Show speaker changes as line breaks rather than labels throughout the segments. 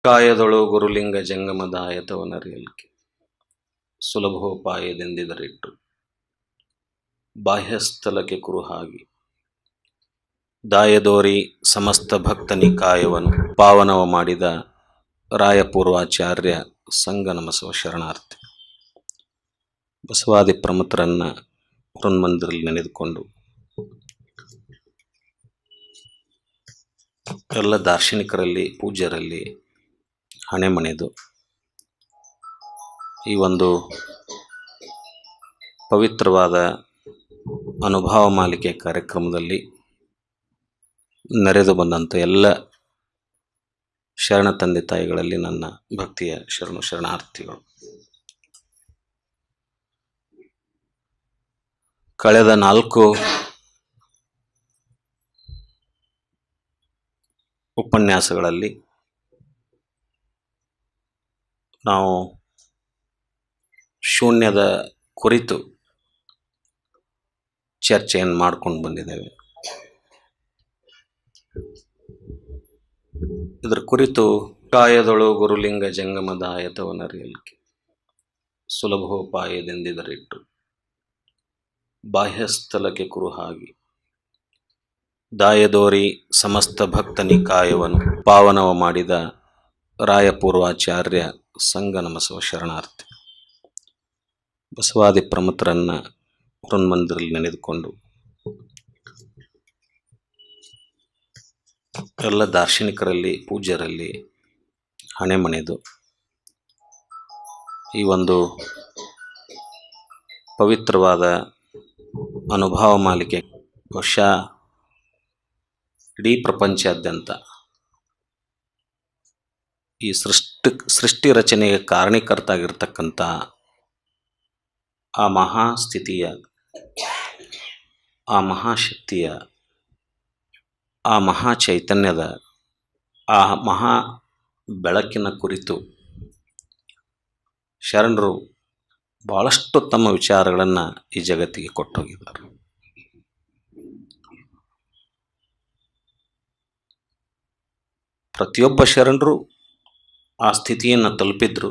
ಕಾಯದೊಳು ಗುರುಲಿಂಗ ಜಂಗಮದಾಯತವನರಿಯಲ್ಕೆ ಸುಲಭೋಪಾಯದೆಂದಿದರಿಟ್ಟು ಬಾಹ್ಯಸ್ಥಲಕ್ಕೆ ಕುರುಹಾಗಿ ದಾಯದೋರಿ ಸಮಸ್ತ ಭಕ್ತನಿ ಕಾಯವನು ಪಾವನವ ಮಾಡಿದ ರಾಯಪೂರ್ವಾಚಾರ್ಯ ಸಂಗನಮಸವ ಶರಣಾರ್ಥಿ. ಬಸವಾದಿ ಪ್ರಮುಖರನ್ನು ಹೃನ್ಮಂದಿರಲ್ಲಿ ನೆನೆದುಕೊಂಡು ಎಲ್ಲ ದಾರ್ಶನಿಕರಲ್ಲಿ ಪೂಜ್ಯರಲ್ಲಿ ಹಣೆ ಮಣೆದು ಈ ಒಂದು ಪವಿತ್ರವಾದ ಅನುಭವ ಮಾಲಿಕೆ ಕಾರ್ಯಕ್ರಮದಲ್ಲಿ ನೆರೆದು ಬಂದಂಥ ಎಲ್ಲ ಶರಣ ತಂದೆ ತಾಯಿಗಳಲ್ಲಿ ನನ್ನ ಭಕ್ತಿಯ ಶರಣಾರ್ಥಿಗಳು. ಕಳೆದ 4 ಉಪನ್ಯಾಸಗಳಲ್ಲಿ ನಾವು ಶೂನ್ಯದ ಕುರಿತು ಚರ್ಚೆಯನ್ನು ಮಾಡ್ಕೊಂಡು ಬಂದಿದ್ದೇವೆ. ಇದರ ಕುರಿತು ಕಾಯದೊಳು ಗುರುಲಿಂಗ ಜಂಗಮದಾಯತವನರಿಯಲ್ಕೆ ಸುಲಭೋಪಾಯದೆಂದಿದರಿಟ್ಟು ಬಾಹ್ಯಸ್ಥಲಕ್ಕೆ ಕುರುಹಾಗಿ ದಾಯದೋರಿ ಸಮಸ್ತ ಭಕ್ತನಿ ಕಾಯವನು ಪಾವನವ ಮಾಡಿದ ರಾಯಪೂರ್ವಾಚಾರ್ಯ ಸಂಗನಮಸವ ಶರಣಾರ್ಥಿ. ಬಸವಾದಿ ಪ್ರಮುಖರನ್ನು ಹೃನ್ಮಂದಿರಲ್ಲಿ ನೆನೆದುಕೊಂಡು ಎಲ್ಲ ದಾರ್ಶನಿಕರಲ್ಲಿ ಪೂಜ್ಯರಲ್ಲಿ ಹಣೆ ಮಣೆದು ಈ ಒಂದು ಪವಿತ್ರವಾದ ಅನುಭವ ಮಾಲಿಕೆ ಬಹುಶಃ ಇಡೀ ಪ್ರಪಂಚಾದ್ಯಂತ ಈ ಸೃಷ್ಟಿ ರಚನೆಗೆ ಕಾರಣೀಕರ್ತ ಆಗಿರ್ತಕ್ಕಂಥ ಆ ಮಹಾಸ್ಥಿತಿಯ, ಆ ಮಹಾಶಕ್ತಿಯ, ಆ ಮಹಾ ಚೈತನ್ಯದ, ಆ ಮಹಾ ಬೆಳಕಿನ ಕುರಿತು ಶರಣರು ಭಾಳಷ್ಟು ತಮ್ಮ ವಿಚಾರಗಳನ್ನು ಈ ಜಗತ್ತಿಗೆ ಕೊಟ್ಟೋಗಿದ್ದಾರೆ. ಪ್ರತಿಯೊಬ್ಬ ಶರಣರು ಆ ಸ್ಥಿತಿಯನ್ನು ತಲುಪಿದ್ರು.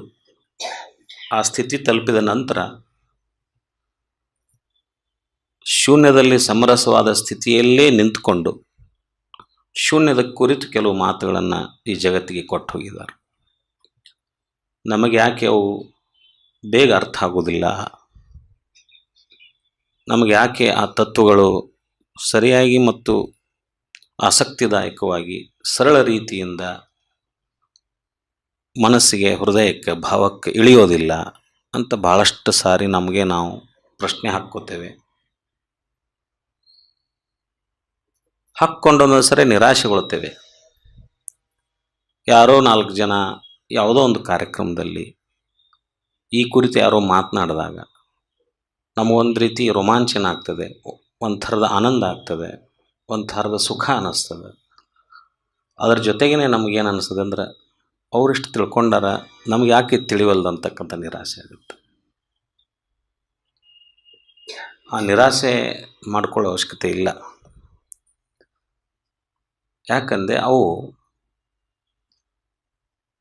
ಆ ಸ್ಥಿತಿ ತಲುಪಿದ ನಂತರ ಶೂನ್ಯದಲ್ಲಿ ಸಮರಸವಾದ ಸ್ಥಿತಿಯಲ್ಲೇ ನಿಂತುಕೊಂಡು ಶೂನ್ಯದ ಕುರಿತು ಕೆಲವು ಮಾತುಗಳನ್ನು ಈ ಜಗತ್ತಿಗೆ ಕೊಟ್ಟು ಹೋಗಿದ್ದಾರೆ. ನಮಗೆ ಯಾಕೆ ಅವು ಬೇಗ ಅರ್ಥ ಆಗೋದಿಲ್ಲ, ನಮಗೆ ಯಾಕೆ ಆ ತತ್ವಗಳು ಸರಿಯಾಗಿ ಮತ್ತು ಆಸಕ್ತಿದಾಯಕವಾಗಿ ಸರಳ ರೀತಿಯಿಂದ ಮನಸ್ಸಿಗೆ, ಹೃದಯಕ್ಕೆ, ಭಾವಕ್ಕೆ ಇಳಿಯೋದಿಲ್ಲ ಅಂತ ಭಾಳಷ್ಟು ಸಾರಿ ನಮಗೆ ನಾವು ಪ್ರಶ್ನೆ ಹಾಕ್ಕೋತೇವೆ. ಹಾಕ್ಕೊಂಡೊಂದೊಂದು ಸರಿ ನಿರಾಶೆಗೊಳ್ತೇವೆ. ಯಾರೋ 4 ಜನ ಯಾವುದೋ ಒಂದು ಕಾರ್ಯಕ್ರಮದಲ್ಲಿ ಈ ಕುರಿತು ಯಾರೋ ಮಾತನಾಡಿದಾಗ ನಮಗೊಂದು ರೀತಿ ರೋಮಾಂಚನ ಆಗ್ತದೆ, ಒಂದು ಥರದ ಆನಂದ ಆಗ್ತದೆ, ಒಂದು ಥರದ ಸುಖ ಅನ್ನಿಸ್ತದೆ. ಅದರ ಜೊತೆಗೇ ನಮಗೇನು ಅನ್ನಿಸ್ತದೆ ಅಂದ್ರೆ ಅವರಿಷ್ಟು ತಿಳ್ಕೊಂಡಾರ, ನಮ್ಗೆ ಯಾಕೆ ತಿಳಿವಲ್ದು ಅಂತಕ್ಕಂಥ ನಿರಾಸೆ ಆಗುತ್ತೆ. ಆ ನಿರಾಸೆ ಮಾಡ್ಕೊಳ್ಳೋ ಅವಶ್ಯಕತೆ ಇಲ್ಲ. ಯಾಕಂದರೆ ಅವು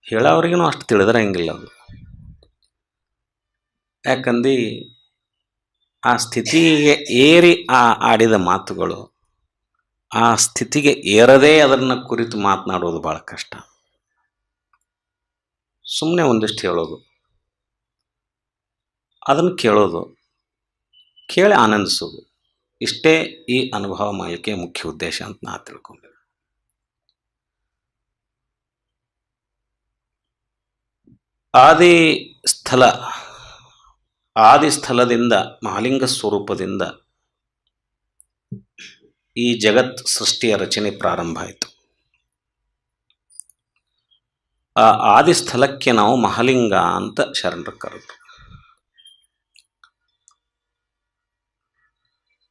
ಹೇಳೋವ್ರಿಗೂ ಅಷ್ಟು ತಿಳಿದಿರಂಗಿಲ್ಲ. ಅದು ಯಾಕಂದು ಆ ಸ್ಥಿತಿಗೆ ಏರಿ ಆಡಿದ ಮಾತುಗಳು ಆ ಸ್ಥಿತಿಗೆ ಏರದೇ ಅದನ್ನು ಕುರಿತು ಮಾತನಾಡೋದು ಭಾಳ ಕಷ್ಟ. ಸುಮ್ಮನೆ ಒಂದಿಷ್ಟು ಹೇಳೋದು, ಅದನ್ನು ಕೇಳೋದು, ಕೇಳಿ ಆನಂದಿಸೋದು, ಇಷ್ಟೇ ಈ ಅನುಭವ ಮಾಲಿಕೆಯ ಮುಖ್ಯ ಉದ್ದೇಶ ಅಂತ ನಾ ತಿಳ್ಕೊಂಡೆ. ಆದಿ ಸ್ಥಳದಿಂದ ಮಹಾಲಿಂಗ ಸ್ವರೂಪದಿಂದ ಈ ಜಗತ್ ಸೃಷ್ಟಿಯ ರಚನೆ ಪ್ರಾರಂಭ ಆಯಿತು. ಆ ಆದಿ ಸ್ಥಳಕ್ಕೆ ನಾವು ಮಹಾಲಿಂಗ ಅಂತ ಶರಣರು ಕರೆದ್ರು.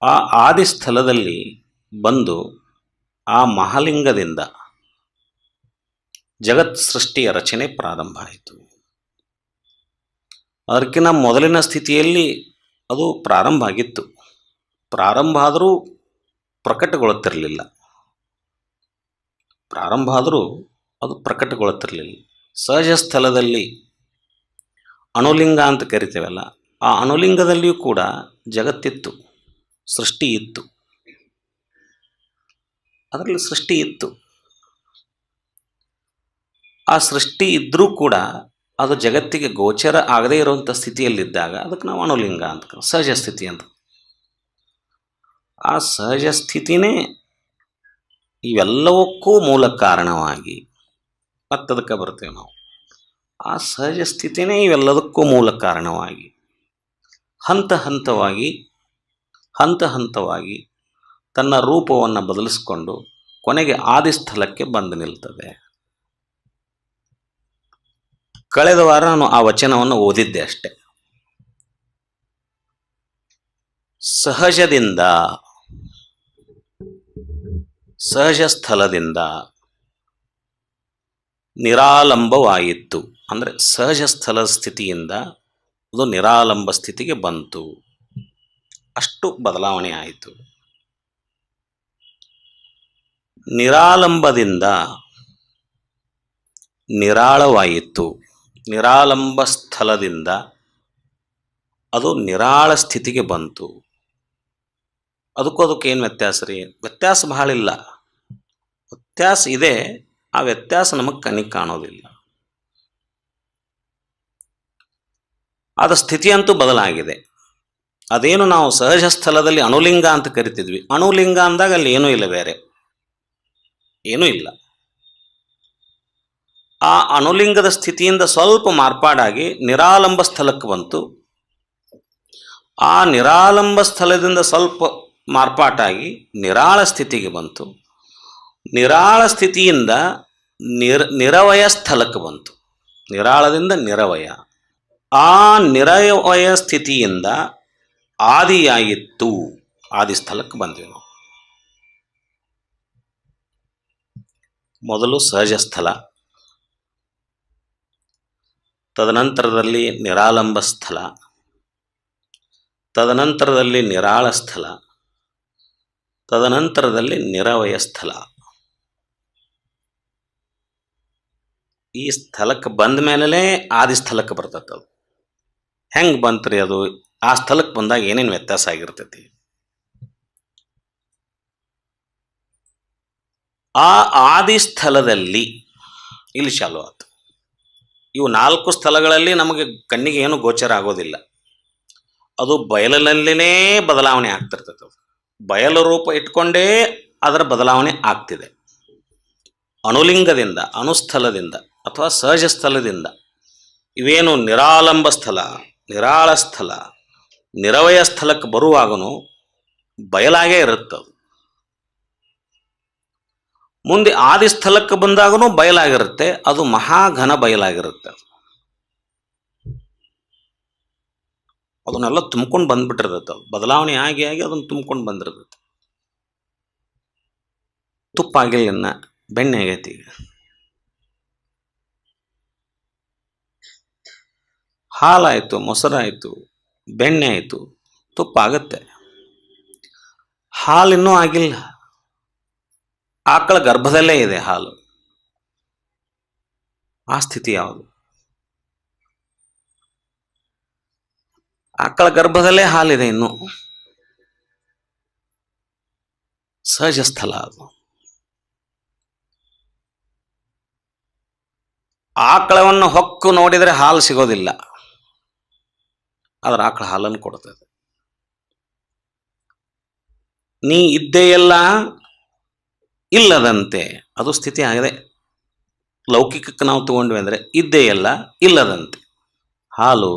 ಆ ಆದಿ ಸ್ಥಳದಲ್ಲಿ ಬಂದು ಆ ಮಹಾಲಿಂಗದಿಂದ ಜಗತ್ ಸೃಷ್ಟಿಯ ರಚನೆ ಪ್ರಾರಂಭ ಆಯಿತು. ಅದಕ್ಕಿಂತ ಮೊದಲಿನ ಸ್ಥಿತಿಯಲ್ಲಿ ಅದು ಪ್ರಾರಂಭ ಆಗಿತ್ತು. ಪ್ರಾರಂಭ ಆದರೂ ಪ್ರಕಟಗೊಳ್ಳುತ್ತಿರಲಿಲ್ಲ. ಅದು ಪ್ರಕಟಗೊಳ್ಳುತ್ತಿರಲಿಲ್ಲ. ಸಹಜ ಸ್ಥಳದಲ್ಲಿ ಅನುಲಿಂಗ ಅಂತ ಕರಿತೇವಲ್ಲ, ಆ ಅನುಲಿಂಗದಲ್ಲಿಯೂ ಕೂಡ ಜಗತ್ತಿತ್ತು, ಸೃಷ್ಟಿ ಇತ್ತು. ಅದರಲ್ಲಿ ಸೃಷ್ಟಿ ಇತ್ತು. ಆ ಸೃಷ್ಟಿ ಇದ್ದರೂ ಕೂಡ ಅದು ಜಗತ್ತಿಗೆ ಗೋಚರ ಆಗದೇ ಇರುವಂಥ ಸ್ಥಿತಿಯಲ್ಲಿದ್ದಾಗ ಅದಕ್ಕೆ ನಾವು ಅನುಲಿಂಗ ಅಂತ, ಸಹಜ ಸ್ಥಿತಿ ಅಂತ. ಆ ಸಹಜ ಸ್ಥಿತಿನೇ ಇವೆಲ್ಲವಕ್ಕೂ ಮೂಲ ಕಾರಣವಾಗಿ ಮತ್ತದಕ್ಕೆ ಬರ್ತೇವೆ ನಾವು. ಆ ಸಹಜ ಸ್ಥಿತಿನೇ ಇವೆಲ್ಲದಕ್ಕೂ ಮೂಲ ಕಾರಣವಾಗಿ ಹಂತ ಹಂತವಾಗಿ ತನ್ನ ರೂಪವನ್ನು ಬದಲಿಸಿಕೊಂಡು ಕೊನೆಗೆ ಆದಿಸ್ಥಳಕ್ಕೆ ಬಂದು ನಿಲ್ತದೆ. ಕಳೆದ ವಾರ ನಾನು ಆ ವಚನವನ್ನು ಓದಿದ್ದೆ ಅಷ್ಟೆ. ಸಹಜ ಸ್ಥಳದಿಂದ ನಿರಾಲಂಬವಾಯಿತು ಅಂದರೆ ಸಹಜ ಸ್ಥಳ ಸ್ಥಿತಿಯಿಂದ ಅದು ನಿರಾಲಂಬ ಸ್ಥಿತಿಗೆ ಬಂತು. ಅಷ್ಟು ಬದಲಾವಣೆ ಆಯಿತು. ನಿರಾಲಂಬದಿಂದ ನಿರಾಳವಾಯಿತು. ನಿರಾಲಂಬ ಸ್ಥಳದಿಂದ ಅದು ನಿರಾಳ ಸ್ಥಿತಿಗೆ ಬಂತು. ಅದಕ್ಕೂ ಏನು ವ್ಯತ್ಯಾಸ ರೀ? ವ್ಯತ್ಯಾಸ ಬಹಳ ಇಲ್ಲ. ವ್ಯತ್ಯಾಸ ಇದೆ, ಆ ವ್ಯತ್ಯಾಸ ನಮಗೆ ಕಣ್ಣಿಗೆ ಕಾಣೋದಿಲ್ಲ. ಆದ ಸ್ಥಿತಿಯಂತೂ ಬದಲಾಗಿದೆ. ಅದೇನು ನಾವು ಸಹಜ ಸ್ಥಳದಲ್ಲಿ ಅನುಲಿಂಗ ಅಂತ ಕರಿತಿದ್ವಿ, ಅನುಲಿಂಗ ಅಂದಾಗ ಅಲ್ಲಿ ಏನೂ ಇಲ್ಲ, ಬೇರೆ ಏನೂ ಇಲ್ಲ. ಆ ಅನುಲಿಂಗದ ಸ್ಥಿತಿಯಿಂದ ಸ್ವಲ್ಪ ಮಾರ್ಪಾಡಾಗಿ ನಿರಾಲಂಬ ಸ್ಥಳಕ್ಕೆ ಬಂತು. ಆ ನಿರಾಲಂಬ ಸ್ಥಳದಿಂದ ಸ್ವಲ್ಪ ಮಾರ್ಪಾಟಾಗಿ ನಿರಾಳ ಸ್ಥಿತಿಗೆ ಬಂತು. ನಿರಾಳ ಸ್ಥಿತಿಯಿಂದ ನಿರವಯ ಸ್ಥಳಕ್ಕೆ ಬಂತು. ನಿರಾಳದಿಂದ ನಿರವಯ. ಆ ನಿರವಯ ಸ್ಥಿತಿಯಿಂದ ಆದಿಯಾಯಿತು. ಆದಿ ಸ್ಥಳಕ್ಕೆ ಬಂದ್ವಿ ನಾವು. ಮೊದಲು ಸಹಜ ಸ್ಥಳ, ತದನಂತರದಲ್ಲಿ ನಿರಾಲಂಬ ಸ್ಥಳ, ತದನಂತರದಲ್ಲಿ ನಿರಾಳ ಸ್ಥಳ, ತದನಂತರದಲ್ಲಿ ನಿರವಯ ಸ್ಥಳ. ಈ ಸ್ಥಳಕ್ಕೆ ಬಂದ ಮೇಲೆ ಆದಿ ಸ್ಥಳಕ್ಕೆ ಬರ್ತೈತೆ. ಅದು ಹೆಂಗೆ ಬಂತ್ರಿ? ಅದು ಆ ಸ್ಥಳಕ್ಕೆ ಬಂದಾಗ ಏನೇನು ವ್ಯತ್ಯಾಸ ಆಗಿರ್ತೈತಿ? ಆ ಆದಿ ಸ್ಥಳದಲ್ಲಿ ಇಲ್ಲಿ ಚಾಲು ಆಯ್ತು. ಇವು 4 ಸ್ಥಳಗಳಲ್ಲಿ ನಮಗೆ ಕಣ್ಣಿಗೆ ಏನು ಗೋಚರ ಆಗೋದಿಲ್ಲ. ಅದು ಬಯಲಿನಲ್ಲಿನೇ ಬದಲಾವಣೆ ಆಗ್ತಿರ್ತದೆ. ಬಯಲು ರೂಪ ಇಟ್ಕೊಂಡೇ ಅದರ ಬದಲಾವಣೆ ಆಗ್ತಿದೆ. ಅನುಲಿಂಗದಿಂದ, ಅನುಸ್ಥಳದಿಂದ ಅಥವಾ ಸಹಜ ಸ್ಥಳದಿಂದ ಇವೇನು ನಿರಾಲಂಬ ಸ್ಥಳ, ನಿರಾಳ ಸ್ಥಳ, ನಿರವಯ ಸ್ಥಳಕ್ಕೆ ಬರುವಾಗನು ಬಯಲಾಗೇ ಇರುತ್ತದು. ಮುಂದೆ ಆದಿ ಸ್ಥಳಕ್ಕೆ ಬಂದಾಗನೂ ಬಯಲಾಗಿರುತ್ತೆ. ಅದು ಮಹಾಘನ ಬಯಲಾಗಿರುತ್ತೆ. ಅದನ್ನೆಲ್ಲ ತುಂಬ್ಕೊಂಡು ಬಂದ್ಬಿಟ್ಟಿರ್ತೈತೆ. ಅದು ಬದಲಾವಣೆ ಆಗಿ ಅದನ್ನು ತುಂಬ್ಕೊಂಡು ಬಂದಿರ್ತೈತೆ. ತುಪ್ಪ ಆಗಿಲ್ಲ, ಬೆಣ್ಣೆ ಆಗೈತಿ. ಈಗ ಹಾಲಾಯಿತು, ಮೊಸರಾಯಿತು, ಬೆಣ್ಣೆ ಆಯಿತು, ತುಪ್ಪ ಆಗುತ್ತೆ. ಹಾಲಿನ್ನೂ ಆಗಿಲ್ಲ. ಆಕಳ ಗರ್ಭದಲ್ಲೇ ಇದೆ ಹಾಲು. ಆ ಸ್ಥಿತಿ ಯಾವುದು? ಆಕಳ ಗರ್ಭದಲ್ಲೇ ಹಾಲಿದೆ ಇನ್ನು. ಸಹಜ ಸ್ಥಳ ಅದು. ಆಕಳವನ್ನು ಹೊಕ್ಕು ನೋಡಿದರೆ ಹಾಲು ಸಿಗೋದಿಲ್ಲ, ಆದ್ರೆ ಆಕಳ ಹಾಲನ್ನು ಕೊಡ್ತದೆ. ನೀ ಇದ್ದೆಯಲ್ಲ ಇಲ್ಲದಂತೆ, ಅದು ಸ್ಥಿತಿ ಆಗಿದೆ. ಲೌಕಿಕಕ್ಕೆ ನಾವು ತಗೊಂಡ್ವಿ ಅಂದರೆ ಇದ್ದೆಯಲ್ಲ ಇಲ್ಲದಂತೆ. ಹಾಲು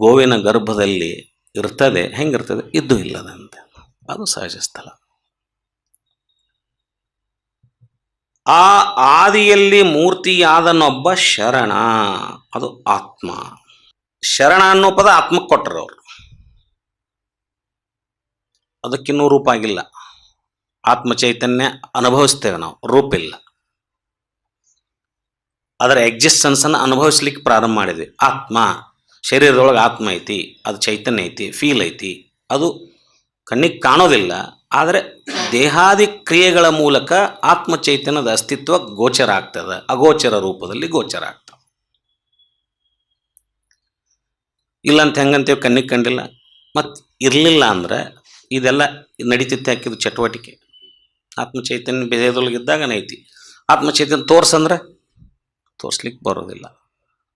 ಗೋವಿನ ಗರ್ಭದಲ್ಲಿ ಇರ್ತದೆ, ಹೆಂಗಿರ್ತದೆ? ಇದ್ದು ಇಲ್ಲದಂತೆ. ಅದು ಸಹಜ ಸ್ಥಳ. ಆ ಆದಿಯಲ್ಲಿ ಮೂರ್ತಿಯಾದನೊಬ್ಬ ಶರಣ, ಅದು ಆತ್ಮ. ಶರಣ ಅನ್ನೋ ಪದ ಆತ್ಮಕ್ಕೆ ಕೊಟ್ಟರು ಅವರು. ಅದಕ್ಕಿನ್ನೂ ರೂಪ ಆಗಿಲ್ಲ. ಆತ್ಮ ಚೈತನ್ಯ ಅನುಭವಿಸ್ತೇವೆ ನಾವು, ರೂಪ ಇಲ್ಲ. ಅದರ ಎಕ್ಸಿಸ್ಟೆನ್ಸನ್ನು ಅನುಭವಿಸ್ಲಿಕ್ಕೆ ಪ್ರಾರಂಭ ಮಾಡಿದ್ವಿ. ಆತ್ಮ, ಶರೀರದೊಳಗೆ ಆತ್ಮ ಐತಿ, ಅದು ಚೈತನ್ಯ ಐತಿ, ಫೀಲ್ ಐತಿ, ಅದು ಕಣ್ಣಿಗೆ ಕಾಣೋದಿಲ್ಲ, ಆದರೆ ದೇಹಾದಿ ಕ್ರಿಯೆಗಳ ಮೂಲಕ ಆತ್ಮ ಚೈತನ್ಯದ ಅಸ್ತಿತ್ವ ಗೋಚರ ಆಗ್ತದೆ, ಅಗೋಚರ ರೂಪದಲ್ಲಿ ಗೋಚರ ಆಗ್ತದೆ. ಇಲ್ಲಂತ ಹೆಂಗಂತೇವೆ, ಕಣ್ಣಿಗೆ ಕಂಡಿಲ್ಲ, ಮತ್ತು ಇರಲಿಲ್ಲ ಅಂದ್ರೆ ಇದೆಲ್ಲ ನಡೀತಿತ್ತೆ ಹಾಕಿದ್ದು ಚಟುವಟಿಕೆ. ಆತ್ಮ ಚೈತನ್ಯ ದೇಹದೊಳಗಿದ್ದಾಗನೇ ಐತಿ. ಆತ್ಮ ಚೈತನ್ಯ ತೋರ್ಸಂದ್ರೆ ತೋರ್ಸ್ಲಿಕ್ಕೆ ಬರೋದಿಲ್ಲ.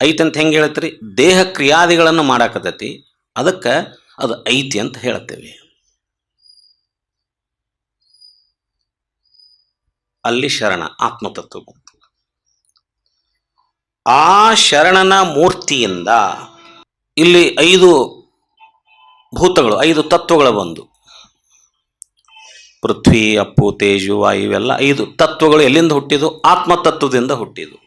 ಐತಂತ ಹೆಂಗೆ ಹೇಳ್ತೀರಿ? ದೇಹ ಕ್ರಿಯಾದಿಗಳನ್ನು ಮಾಡಾಕತೈತಿ, ಅದಕ್ಕೆ ಅದು ಐತಿ ಅಂತ ಹೇಳ್ತೇವೆ. ಅಲ್ಲಿ ಶರಣ ಆತ್ಮತತ್ವ ಬಂತು. ಆ ಶರಣನ ಮೂರ್ತಿಯಿಂದ ಇಲ್ಲಿ 5 ಭೂತಗಳು, 5 ತತ್ವಗಳು ಬಂದು, ಪೃಥ್ವಿ, ಅಪ್ಪು, ತೇಜು, ವಾಯು, ಇವೆಲ್ಲ 5 ತತ್ವಗಳು ಎಲ್ಲಿಂದ ಹುಟ್ಟಿದು? ಆತ್ಮತತ್ವದಿಂದ ಹುಟ್ಟಿದು.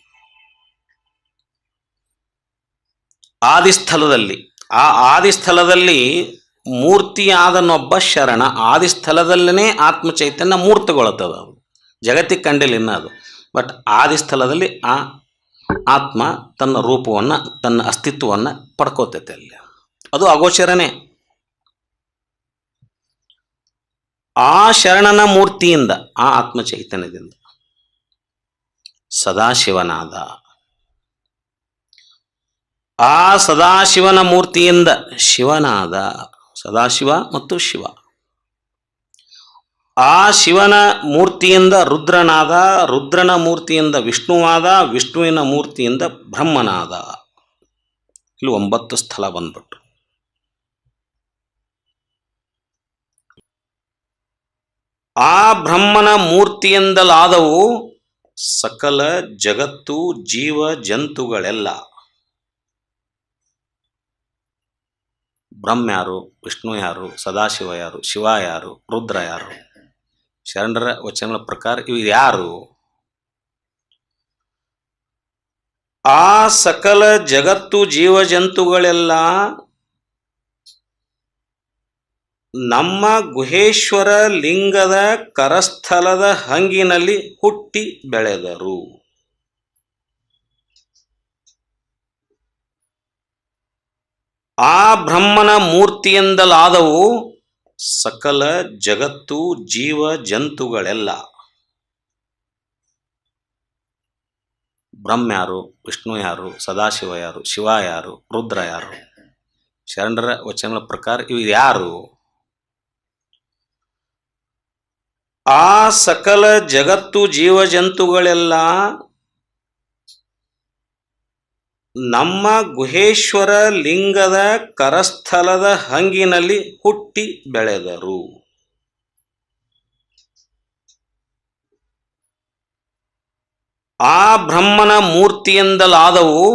ಆದಿಸ್ಥಳದಲ್ಲಿ, ಆ ಆದಿಸ್ಥಳದಲ್ಲಿ ಮೂರ್ತಿಯಾದನೊಬ್ಬ ಶರಣ, ಆದಿಸ್ಥಳದಲ್ಲೇ ಆತ್ಮ ಚೈತನ್ಯ ಮೂರ್ತಗೊಳ್ತದ. ಅದು ಜಗತ್ತಿಗೆ ಕಂಡಿಲ್ಲ ಇನ್ನ ಅದು, ಬಟ್ ಆದಿಸ್ಥಳದಲ್ಲಿ ಆ ಆತ್ಮ ತನ್ನ ರೂಪವನ್ನು, ತನ್ನ ಅಸ್ತಿತ್ವವನ್ನು ಪಡ್ಕೋತೈತೆ ಅಲ್ಲಿ. ಅದು ಅಗೋಚರನೇ. ಆ ಶರಣನ ಮೂರ್ತಿಯಿಂದ, ಆ ಆತ್ಮ ಚೈತನ್ಯದಿಂದ ಸದಾಶಿವನಾದ. ಆ ಸದಾಶಿವನ ಮೂರ್ತಿಯಿಂದ ಶಿವನಾದ. ಸದಾಶಿವ ಮತ್ತು ಶಿವ. ಆ ಶಿವನ ಮೂರ್ತಿಯಿಂದ ರುದ್ರನಾದ, ರುದ್ರನ ಮೂರ್ತಿಯಿಂದ ವಿಷ್ಣುವಾದ, ವಿಷ್ಣುವಿನ ಮೂರ್ತಿಯಿಂದ ಬ್ರಹ್ಮನಾದ. ಇಲ್ಲಿ 9 ಸ್ಥಳ ಬಂದ್ಬಿಟ್ಟು. ಆ ಬ್ರಹ್ಮನ ಮೂರ್ತಿಯಿಂದಲಾದವು ಸಕಲ ಜಗತ್ತು, ಜೀವ ಜಂತುಗಳೆಲ್ಲ. ಬ್ರಹ್ಮ ಯಾರು, ವಿಷ್ಣು ಯಾರು, ಸದಾಶಿವ ಯಾರು, ಶಿವ ಯಾರು, ರುದ್ರ ಯಾರು? ಶರಣರ ವಚನಗಳ ಪ್ರಕಾರ ಇವು ಯಾರು? ಆ ಸಕಲ ಜಗತ್ತು ಜೀವ ಜಂತುಗಳೆಲ್ಲ ನಮ್ಮ ಗುಹೇಶ್ವರ ಲಿಂಗದ ಕರಸ್ಥಲದ ಹಂಗಿನಲ್ಲಿ ಹುಟ್ಟಿ ಬೆಳೆದರು. ಆ ಬ್ರಹ್ಮನ ಮೂರ್ತಿಯಿಂದಲಾದವು ಸಕಲ ಜಗತ್ತು ಜೀವ ಜಂತುಗಳೆಲ್ಲ. ಬ್ರಹ್ಮ ಯಾರು, ವಿಷ್ಣು ಯಾರು, ಸದಾಶಿವ ಯಾರು, ಶಿವ ಯಾರು, ರುದ್ರ ಯಾರು? ಶರಣರ ವಚನಗಳ ಪ್ರಕಾರ ಇವು ಯಾರು? ಆ ಸಕಲ ಜಗತ್ತು ಜೀವ ಜಂತುಗಳೆಲ್ಲ ನಮ್ಮ ಗುಹೇಶ್ವರ ಲಿಂಗದ ಕರಸ್ಥಲದ ಹಂಗಿನಲ್ಲಿ ಹುಟ್ಟಿ ಬೆಳೆದರು. ಆ ಬ್ರಹ್ಮನ ಮೂರ್ತಿಯಿಂದಲಾದವು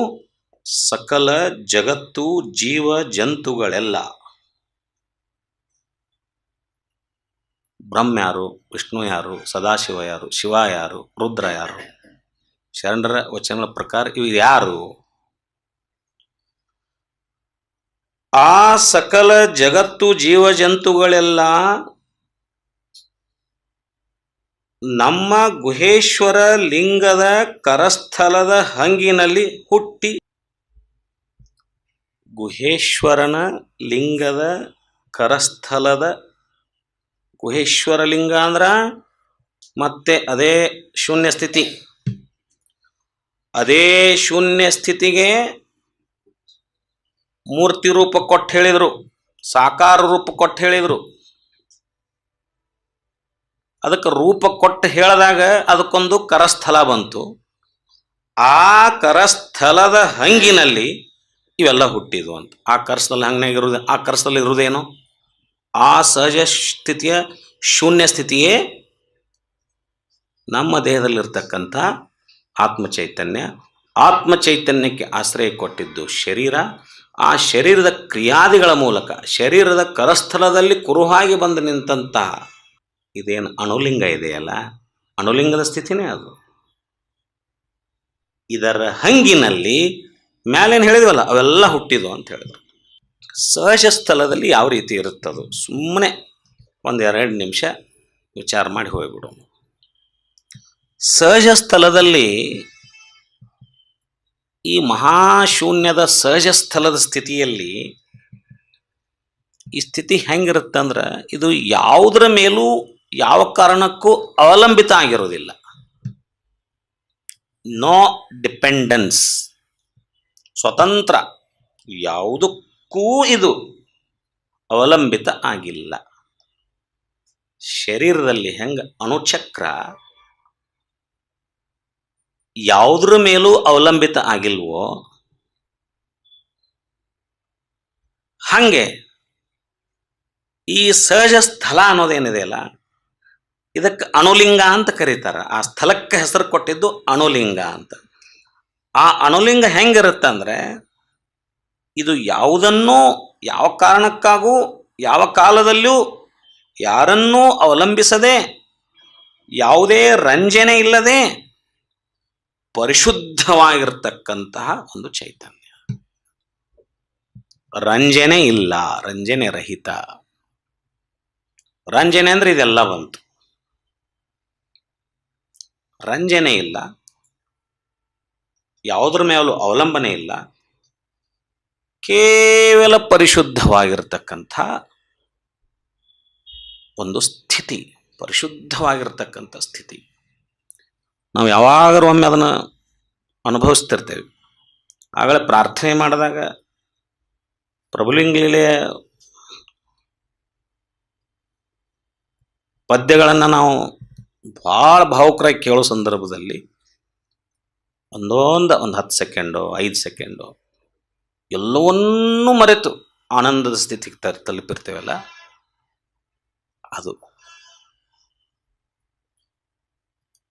ಸಕಲ ಜಗತ್ತು ಜೀವ ಜಂತುಗಳೆಲ್ಲ. ಬ್ರಹ್ಮ ಯಾರು, ವಿಷ್ಣು ಯಾರು, ಸದಾಶಿವ ಯಾರು, ಶಿವ ಯಾರು, ರುದ್ರ ಯಾರು? ಶರಣರ ವಚನಗಳ ಪ್ರಕಾರ ಇವು ಯಾರು? ಆ ಸಕಲ ಜಗತ್ತು ಜೀವ ಜಂತುಗಳೆಲ್ಲ ನಮ್ಮ ಗುಹೇಶ್ವರ ಲಿಂಗದ ಕರಸ್ಥಲದ ಹಂಗಿನಲ್ಲಿ ಹುಟ್ಟಿ. ಗುಹೇಶ್ವರನ ಲಿಂಗದ ಕರಸ್ಥಲದ, ಗುಹೇಶ್ವರ ಲಿಂಗ ಅಂದ್ರ ಮತ್ತೆ ಅದೇ ಶೂನ್ಯ ಸ್ಥಿತಿ. ಅದೇ ಶೂನ್ಯ ಸ್ಥಿತಿಗೆ ಮೂರ್ತಿ ರೂಪ ಕೊಟ್ಟು ಹೇಳಿದರು, ಸಾಕಾರ ರೂಪ ಕೊಟ್ಟು ಹೇಳಿದರು. ಅದಕ್ಕೆ ರೂಪ ಕೊಟ್ಟು ಹೇಳಿದಾಗ ಅದಕ್ಕೊಂದು ಕರಸ್ಥಲ ಬಂತು. ಆ ಕರಸ್ಥಲದ ಹಂಗಿನಲ್ಲಿ ಇವೆಲ್ಲ ಹುಟ್ಟಿದ್ವು ಅಂತ. ಆ ಕರಸ್ಥಲ ಹಂಗಿನಾಗ ಇರುವುದು, ಆ ಕರಸ್ಥಲ ಇರುವುದೇನು? ಆ ಸಹಜ ಸ್ಥಿತಿಯ ಶೂನ್ಯ ಸ್ಥಿತಿಯೇ ನಮ್ಮ ದೇಹದಲ್ಲಿರ್ತಕ್ಕಂಥ ಆತ್ಮ ಚೈತನ್ಯ. ಆತ್ಮ ಚೈತನ್ಯಕ್ಕೆ ಆಶ್ರಯ ಕೊಟ್ಟಿದ್ದು ಶರೀರ. ಆ ಶರೀರದ ಕ್ರಿಯಾದಿಗಳ ಮೂಲಕ ಶರೀರದ ಕರಸ್ಥಲದಲ್ಲಿ ಕುರುಹಾಗಿ ಬಂದು ನಿಂತಹ ಇದೇನು ಅಣುಲಿಂಗ ಇದೆಯಲ್ಲ, ಅಣುಲಿಂಗದ ಸ್ಥಿತಿನೇ ಅದು. ಇದರ ಹಂಗಿನಲ್ಲಿ ಮ್ಯಾಲೇನು ಹೇಳಿದ್ವಲ್ಲ ಅವೆಲ್ಲ ಹುಟ್ಟಿದ್ವು ಅಂತ ಹೇಳಿದ್ರು. ಸಹಜ ಸ್ಥಳದಲ್ಲಿ ಯಾವ ರೀತಿ ಇರುತ್ತದು? ಸುಮ್ಮನೆ 1-2 ನಿಮಿಷ ವಿಚಾರ ಮಾಡಿ ಹೋಗ್ಬಿಡು. ಸಹಜ ಸ್ಥಳದಲ್ಲಿ, ಈ ಮಹಾಶೂನ್ಯದ ಸಹಜ ಸ್ಥಳದ ಸ್ಥಿತಿಯಲ್ಲಿ ಈ ಸ್ಥಿತಿ ಹೆಂಗಿರುತ್ತಂದ್ರೆ ಇದು ಯಾವುದರ ಮೇಲೂ ಯಾವ ಕಾರಣಕ್ಕೂ ಅವಲಂಬಿತ ಆಗಿರೋದಿಲ್ಲ. ನೋ ಡಿಪೆಂಡೆನ್ಸ್, ಸ್ವತಂತ್ರ, ಯಾವುದಕ್ಕೂ ಇದು ಅವಲಂಬಿತ ಆಗಿಲ್ಲ. ಶರೀರದಲ್ಲಿ ಹೆಂಗ ಅಣುಚಕ್ರ ಯಾವುದ್ರ ಮೇಲೂ ಅವಲಂಬಿತ ಆಗಿಲ್ವೋ ಹಂಗೆ ಈ ಸಹಜ ಸ್ಥಳ ಅನ್ನೋದೇನಿದೆಯಲ್ಲ, ಇದಕ್ಕೆ ಅಣುಲಿಂಗ ಅಂತ ಕರೀತಾರೆ. ಆ ಸ್ಥಳಕ್ಕೆ ಹೆಸರು ಕೊಟ್ಟಿದ್ದು ಅಣುಲಿಂಗ ಅಂತ. ಆ ಅಣುಲಿಂಗ ಹೆಂಗಿರುತ್ತಂದ್ರೆ ಇದು ಯಾವುದನ್ನೂ ಯಾವ ಕಾರಣಕ್ಕಾಗೂ ಯಾವ ಕಾಲದಲ್ಲೂ ಯಾರನ್ನೂ ಅವಲಂಬಿಸದೆ, ಯಾವುದೇ ರಂಜನೆ ಇಲ್ಲದೆ ಪರಿಶುದ್ಧವಾಗಿರ್ತಕ್ಕಂತಹ ಒಂದು ಚೈತನ್ಯ. ರಂಜನೆ ಇಲ್ಲ, ರಂಜನೆ ರಹಿತ. ರಂಜನೆ ಅಂದ್ರೆ ಇದೆಲ್ಲ ಬಂತು. ರಂಜನೆ ಇಲ್ಲ, ಯಾವುದ್ರ ಮೇಲೂ ಅವಲಂಬನೆ ಇಲ್ಲ, ಕೇವಲ ಪರಿಶುದ್ಧವಾಗಿರ್ತಕ್ಕಂಥ ಒಂದು ಸ್ಥಿತಿ, ಪರಿಶುದ್ಧವಾಗಿರ್ತಕ್ಕಂಥ ಸ್ಥಿತಿ. ನಾವು ಯಾವಾಗಲೂ ಒಮ್ಮೆ ಅದನ್ನು ಅನುಭವಿಸ್ತಿರ್ತೇವೆ. ಆಗಲೇ ಪ್ರಾರ್ಥನೆ ಮಾಡಿದಾಗ ಪ್ರಭುಲಿಂಗಲೀಲೆ ಪದ್ಯಗಳನ್ನು ನಾವು ಭಾಳ ಭಾವುಕರಾಗಿ ಕೇಳೋ ಸಂದರ್ಭದಲ್ಲಿ ಒಂದು 10 ಸೆಕೆಂಡು 5 ಸೆಕೆಂಡು ಎಲ್ಲವನ್ನೂ ಮರೆತು ಆನಂದದ ಸ್ಥಿತಿಗೆ ತಲುಪಿರ್ತೇವಲ್ಲ, ಅದು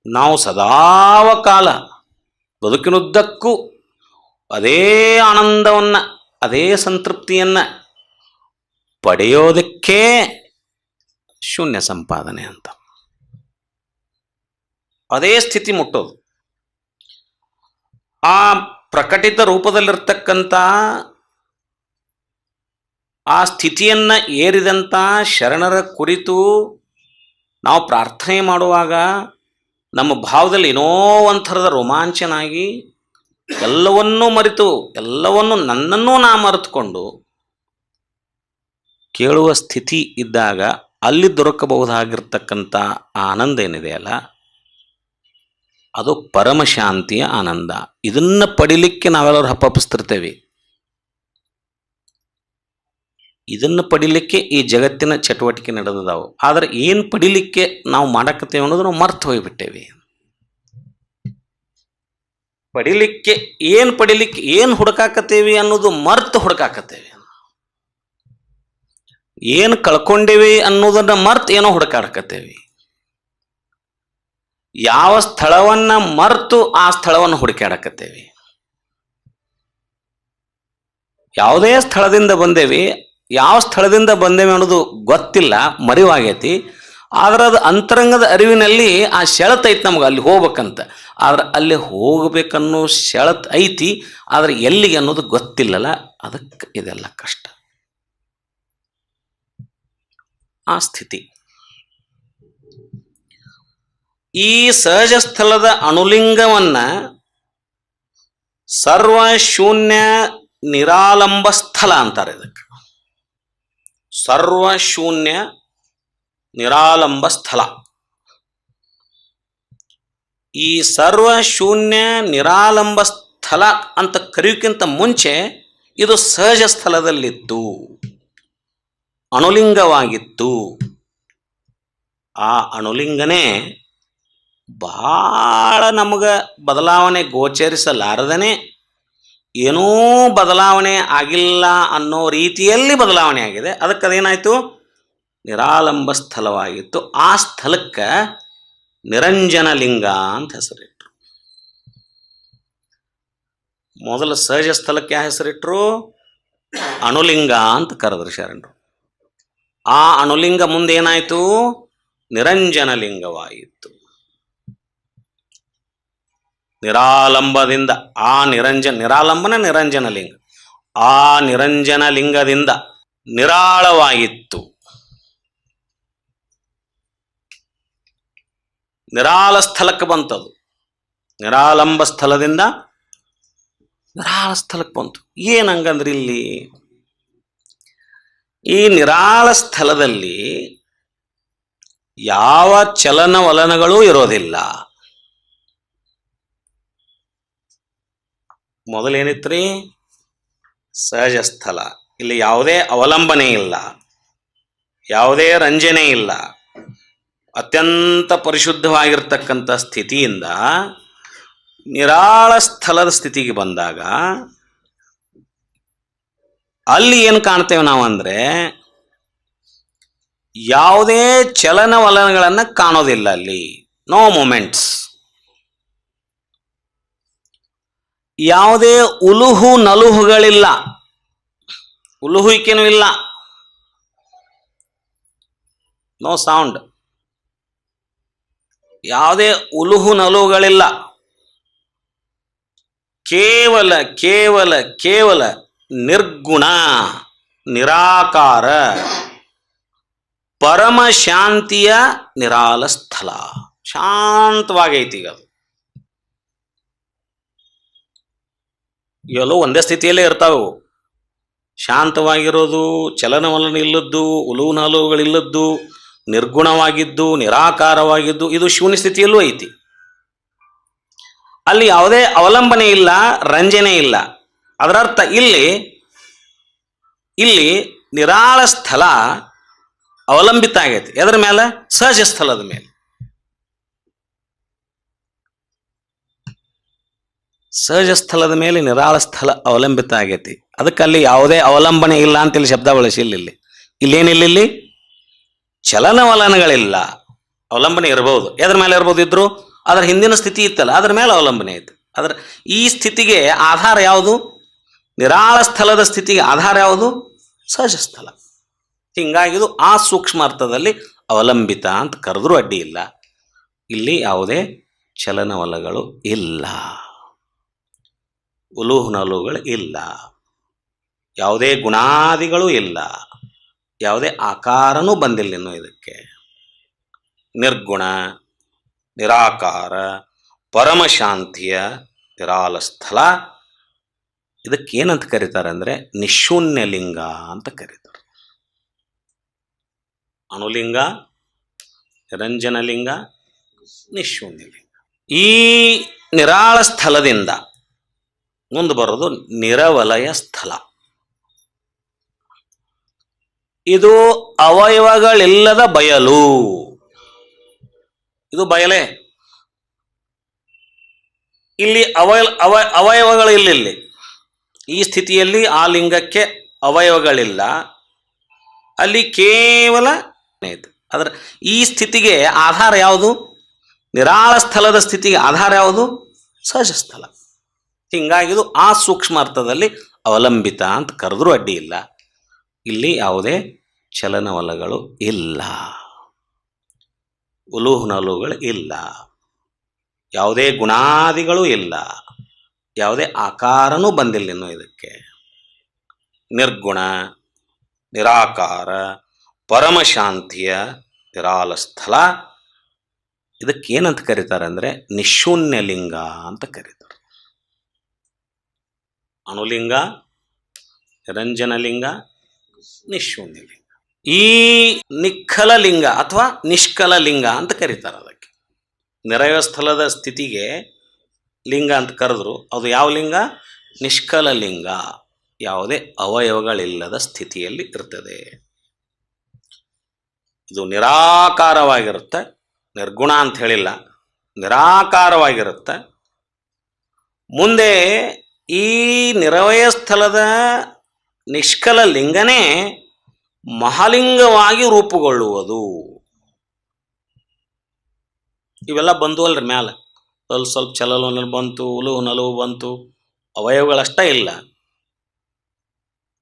ನಾವು ಸದಾವ ಕಾಲ ಬದುಕಿನುದ್ದಕ್ಕೂ ಅದೇ ಆನಂದವನ್ನು, ಅದೇ ಸಂತೃಪ್ತಿಯನ್ನು ಪಡೆಯೋದಕ್ಕೆ ಶೂನ್ಯ ಸಂಪಾದನೆ ಅಂತ. ಅದೇ ಸ್ಥಿತಿ ಮುಟ್ಟೋದು. ಆ ಪ್ರಕಟಿತ ರೂಪದಲ್ಲಿರ್ತಕ್ಕಂಥ ಆ ಸ್ಥಿತಿಯನ್ನು ಏರಿದಂಥ ಶರಣರ ಕುರಿತು ನಾವು ಪ್ರಾರ್ಥನೆ ಮಾಡುವಾಗ ನಮ್ಮ ಭಾವದಲ್ಲಿ ಏನೋ ಒಂಥರದ ರೋಮಾಂಚನ ಆಗಿ ಎಲ್ಲವನ್ನೂ ಮರೆತು, ಎಲ್ಲವನ್ನೂ ನನ್ನನ್ನೂ ನಾ ಮರೆತುಕೊಂಡು ಕೇಳುವ ಸ್ಥಿತಿ ಇದ್ದಾಗ ಅಲ್ಲಿ ದೊರಕಬಹುದಾಗಿರ್ತಕ್ಕಂಥ ಆನಂದ ಏನಿದೆಯಲ್ಲ, ಅದು ಪರಮಶಾಂತಿಯ ಆನಂದ. ಇದನ್ನು ಪಡಿಲಿಕ್ಕೆ ನಾವೆಲ್ಲರೂ ಹಪ್ಪಪಿಸ್ತಿರ್ತೇವೆ. ಇದನ್ನು ಪಡಿಲಿಕ್ಕೆ ಈ ಜಗತ್ತಿನ ಚಟುವಟಿಕೆ ನಡೆದದಾವು. ಆದರೆ ಏನು ಪಡಿಲಿಕ್ಕೆ ನಾವು ಮಾಡಕತ್ತೇವೆ ಅನ್ನೋದು ನಾವು ಮರ್ತು ಹೋಗಿಬಿಟ್ಟೇವೆ. ಪಡಿಲಿಕ್ಕೆ ಏನು ಹುಡುಕಾಕತ್ತೇವಿ ಅನ್ನೋದು ಮರ್ತು ಹುಡುಕಾಕತ್ತೇವೆ. ಏನು ಕಳ್ಕೊಂಡೇವಿ ಅನ್ನೋದನ್ನ ಮರ್ತು ಏನೋ ಹುಡುಕಾಡಕತ್ತೇವಿ. ಯಾವ ಸ್ಥಳವನ್ನ ಮರ್ತು ಆ ಸ್ಥಳವನ್ನು ಹುಡುಕಾಡಕತ್ತೇವಿ. ಯಾವುದೇ ಸ್ಥಳದಿಂದ ಬಂದೇವಿ, ಯಾವ ಸ್ಥಳದಿಂದ ಬಂದೇವಿ ಅನ್ನೋದು ಗೊತ್ತಿಲ್ಲ, ಮರಿವಾಗೈತಿ. ಆದ್ರೆ ಅದು ಅಂತರಂಗದ ಅರಿವಿನಲ್ಲಿ ಆ ಸೆಳೆತ ಐತಿ ನಮ್ಗೆ ಅಲ್ಲಿ ಹೋಗ್ಬೇಕಂತ. ಆದ್ರೆ ಅಲ್ಲಿ ಹೋಗ್ಬೇಕನ್ನೋ ಸೆಳೆತ ಐತಿ, ಆದ್ರೆ ಎಲ್ಲಿಗೆ ಅನ್ನೋದು ಗೊತ್ತಿಲ್ಲಲ್ಲ. ಅದಕ್ಕೆ ಇದೆಲ್ಲ ಕಷ್ಟ. ಆ ಸ್ಥಿತಿ ಈ ಸಹಜ ಸ್ಥಳದ ಅಣುಲಿಂಗವನ್ನ ಸರ್ವಶೂನ್ಯ ನಿರಾಲಂಬ ಸ್ಥಳ ಅಂತಾರೆ. ಇದಕ್ಕೆ ಸರ್ವಶೂನ್ಯ ನಿರಾಲಂಬ ಸ್ಥಳ. ಈ ಸರ್ವಶೂನ್ಯ ನಿರಾಲಂಬ ಸ್ಥಳ ಅಂತ ಕರೆಯೋಕ್ಕಿಂತ ಮುಂಚೆ ಇದು ಸಹಜ ಸ್ಥಳದಲ್ಲಿತ್ತು, ಅಣುಲಿಂಗವಾಗಿತ್ತು. ಆ ಅಣುಲಿಂಗನೇ ಬಹಳ ನಮಗೆ ಬದಲಾವಣೆ ಗೋಚರಿಸಲಾರದನೆ, ಏನೂ ಬದಲಾವಣೆ ಆಗಿಲ್ಲ ಅನ್ನೋ ರೀತಿಯಲ್ಲಿ ಬದಲಾವಣೆ ಆಗಿದೆ. ಅದಕ್ಕೆ ಅದೇನಾಯಿತು? ನಿರಾಲಂಬ ಸ್ಥಳವಾಗಿತ್ತು. ಆ ಸ್ಥಳಕ್ಕೆ ನಿರಂಜನ ಲಿಂಗ ಅಂತ ಹೆಸರಿಟ್ರು. ಮೊದಲು ಸಹಜ ಸ್ಥಳಕ್ಕೆ ಯಾವ ಹೆಸರಿಟ್ರು? ಅಣುಲಿಂಗ ಅಂತ ಕರೆದ್ರು ಶರಣರು. ಆ ಅಣುಲಿಂಗ ಮುಂದೇನಾಯಿತು? ನಿರಂಜನ ಲಿಂಗವಾಯಿತು. ನಿರಾಲಂಬದಿಂದ ಆ ನಿರಾಲಂಬನ ನಿರಂಜನ ಲಿಂಗ, ಆ ನಿರಂಜನ ಲಿಂಗದಿಂದ ನಿರಾಳವಾಗಿತ್ತು. ನಿರಾಳ ಸ್ಥಳಕ್ಕೆ ಬಂತದು. ನಿರಾಲಂಬ ಸ್ಥಳದಿಂದ ನಿರಾಳ ಸ್ಥಳಕ್ಕೆ ಬಂತು. ಏನಂಗಂದ್ರೆ ಇಲ್ಲಿ ಈ ನಿರಾಳ ಸ್ಥಳದಲ್ಲಿ ಯಾವ ಚಲನವಲನಗಳೂ ಇರೋದಿಲ್ಲ. ಮೊದಲೇನಿತ್ರಿ? ಸಹಜ ಸ್ಥಳ. ಇಲ್ಲಿ ಯಾವುದೇ ಅವಲಂಬನೆ ಇಲ್ಲ, ಯಾವುದೇ ರಂಜನೆ ಇಲ್ಲ. ಅತ್ಯಂತ ಪರಿಶುದ್ಧವಾಗಿರ್ತಕ್ಕಂಥ ಸ್ಥಿತಿಯಿಂದ ನಿರಾಳ ಸ್ಥಳದ ಸ್ಥಿತಿಗೆ ಬಂದಾಗ ಅಲ್ಲಿ ಏನು ಕಾಣ್ತೇವೆ ನಾವು ಅಂದರೆ ಯಾವುದೇ ಚಲನವಲನಗಳನ್ನು ಕಾಣೋದಿಲ್ಲ. ಅಲ್ಲಿ ನೋ ಮೂಮೆಂಟ್ಸ್, ಯಾವುದೇ ಉಲುಹು ನಲುಹುಗಳಿಲ್ಲ, ಉಲುಹುವಿಕೆನೂ ಇಲ್ಲ, ನೋ ಸೌಂಡ್, ಯಾವುದೇ ಉಲುಹು ನಲುಹುಗಳಿಲ್ಲ. ಕೇವಲ ಕೇವಲ ಕೇವಲ ನಿರ್ಗುಣ, ನಿರಾಕಾರ, ಪರಮ ಶಾಂತಿಯ ನಿರಾಳ ಸ್ಥಳ. ಶಾಂತವಾಗೈತಿ. ಈಗ ಅದು ಇವೆಲ್ಲವೂ ಒಂದೇ ಸ್ಥಿತಿಯಲ್ಲೇ ಇರ್ತಾವೆ. ಶಾಂತವಾಗಿರೋದು, ಚಲನವಲನ ಇಲ್ಲದ್ದು, ಉಲುವು ನಲುವುಗಳಿಲ್ಲದ್ದು, ನಿರ್ಗುಣವಾಗಿದ್ದು, ನಿರಾಕಾರವಾಗಿದ್ದು, ಇದು ಶೂನ್ಯ ಸ್ಥಿತಿಯಲ್ಲೂ ಐತಿ. ಅಲ್ಲಿ ಯಾವುದೇ ಅವಲಂಬನೆ ಇಲ್ಲ, ರಂಜನೆ ಇಲ್ಲ. ಅದರರ್ಥ ಇಲ್ಲಿ ನಿರಾಳ ಸ್ಥಳ ಅವಲಂಬಿತ ಆಗೈತಿ. ಎದರ ಮೇಲೆ? ಸಹಜ ಸ್ಥಳದ ಮೇಲೆ. ಸಹಜ ಸ್ಥಳದ ಮೇಲೆ ನಿರಾಳ ಸ್ಥಳ ಅವಲಂಬಿತ ಆಗೈತಿ. ಅದಕ್ಕೆ ಅಲ್ಲಿ ಯಾವುದೇ ಅವಲಂಬನೆ ಇಲ್ಲ ಅಂತೇಳಿ ಶಬ್ದ ಬಳಸಿಲ್ಲ. ಇಲ್ಲೇನಿಲ್ಲ, ಇಲ್ಲಿ ಚಲನವಲನಗಳಿಲ್ಲ. ಅವಲಂಬನೆ ಇರಬಹುದು, ಎದ್ರ ಮೇಲೆ ಇರ್ಬೋದು ಇದ್ರು, ಅದರ ಹಿಂದಿನ ಸ್ಥಿತಿ ಇತ್ತಲ್ಲ ಅದರ ಮೇಲೆ ಅವಲಂಬನೆ ಐತೆ. ಈ ಸ್ಥಿತಿಗೆ ಆಧಾರ ಯಾವುದು? ನಿರಾಳ ಸ್ಥಳದ ಸ್ಥಿತಿಗೆ ಆಧಾರ ಯಾವುದು? ಸಹಜ ಸ್ಥಳ. ಹಿಂಗಾಗಿದು ಆ ಸೂಕ್ಷ್ಮ ಅರ್ಥದಲ್ಲಿ ಅವಲಂಬಿತ ಅಂತ ಕರೆದ್ರೂ ಅಡ್ಡಿ ಇಲ್ಲ. ಇಲ್ಲಿ ಯಾವುದೇ ಚಲನವಲಗಳು ಇಲ್ಲ, ಉಲುಹು ನಲುಗಳು ಇಲ್ಲ, ಯಾವುದೇ ಗುಣಾದಿಗಳು ಇಲ್ಲ, ಯಾವುದೇ ಆಕಾರನೂ ಬಂದಿಲ್ಲ ಇನ್ನು ಇದಕ್ಕೆ. ನಿರ್ಗುಣ, ನಿರಾಕಾರ, ಪರಮಶಾಂತಿಯ ನಿರಾಳ ಸ್ಥಳ. ಇದಕ್ಕೇನಂತ ಕರೀತಾರೆ ಅಂದರೆ ನಿಶೂನ್ಯ ಲಿಂಗ ಅಂತ ಕರೀತಾರೆ. ಅಣುಲಿಂಗ, ನಿರಂಜನ ಲಿಂಗ, ನಿಶೂನ್ಯ ಲಿಂಗ. ಈ ನಿರಾಳ ಸ್ಥಳದಿಂದ ಮುಂದೆ ಬರೋದು ನಿರವಲಯ ಸ್ಥಳ. ಇದು ಅವಯವಗಳಿಲ್ಲದ ಬಯಲು. ಇದು ಬಯಲೇ. ಇಲ್ಲಿ ಅವಯವಗಳು ಇಲ್ಲಿ ಈ ಸ್ಥಿತಿಯಲ್ಲಿ ಆ ಲಿಂಗಕ್ಕೆ ಅವಯವಗಳಿಲ್ಲ. ಅಲ್ಲಿ ಕೇವಲ ಅದರ ಈ ಸ್ಥಿತಿಗೆ ಆಧಾರ ಯಾವುದು? ನಿರಾಳ ಸ್ಥಳದ ಸ್ಥಿತಿಗೆ ಆಧಾರ ಯಾವುದು? ಸಹಜ ಸ್ಥಳ. ಹಿಂಗಾಗಿದು ಆ ಸೂಕ್ಷ್ಮ ಅರ್ಥದಲ್ಲಿ ಅವಲಂಬಿತ ಅಂತ ಕರೆದ್ರೂ ಅಡ್ಡಿ ಇಲ್ಲ. ಇಲ್ಲಿ ಯಾವುದೇ ಚಲನವಲಗಳು ಇಲ್ಲ, ಉಲುಹು ನಲುಗಳು ಇಲ್ಲ, ಯಾವುದೇ ಗುಣಾದಿಗಳು ಇಲ್ಲ, ಯಾವುದೇ ಆಕಾರನೂ ಬಂದಿಲ್ಲ ಇನ್ನು ಇದಕ್ಕೆ. ನಿರ್ಗುಣ, ನಿರಾಕಾರ, ಪರಮಶಾಂತಿಯ ನಿರಾಳ ಸ್ಥಳ. ಇದಕ್ಕೇನಂತ ಕರೀತಾರೆ ಅಂದರೆ ನಿಶೂನ್ಯ ಲಿಂಗ ಅಂತ ಕರೀತಾರೆ. ಅಣುಲಿಂಗ, ನಿರಂಜನ ಲಿಂಗ, ನಿಶೂನ್ಯ ಲಿಂಗ. ಈ ನಿಖಲ ಲಿಂಗ ಅಥವಾ ನಿಷ್ಕಲ ಲಿಂಗ ಅಂತ ಕರೀತಾರೆ. ಅದಕ್ಕೆ ನಿರಯ ಸ್ಥಳದ ಸ್ಥಿತಿಗೆ ಲಿಂಗ ಅಂತ ಕರೆದ್ರು. ಅದು ಯಾವ ಲಿಂಗ? ನಿಷ್ಕಲ ಲಿಂಗ. ಯಾವುದೇ ಅವಯವಗಳಿಲ್ಲದ ಸ್ಥಿತಿಯಲ್ಲಿ ಇರ್ತದೆ. ಇದು ನಿರಾಕಾರವಾಗಿರುತ್ತೆ. ನಿರ್ಗುಣ ಅಂತ ಹೇಳಿಲ್ಲ, ನಿರಾಕಾರವಾಗಿರುತ್ತೆ. ಮುಂದೆ ಈ ನಿರವಯ ಸ್ಥಳದ ನಿಷ್ಕಲ ಲಿಂಗನೇ ಮಹಾಲಿಂಗವಾಗಿ ರೂಪುಗೊಳ್ಳುವುದು. ಇವೆಲ್ಲ ಬಂದು ಅಲ್ರಿ ಮ್ಯಾಲ ಸ್ವಲ್ಪ ಚಲನ ಬಂತು, ಉಲುಹು ನಲುವು ಬಂತು, ಅವಯವಗಳಷ್ಟ ಇಲ್ಲ,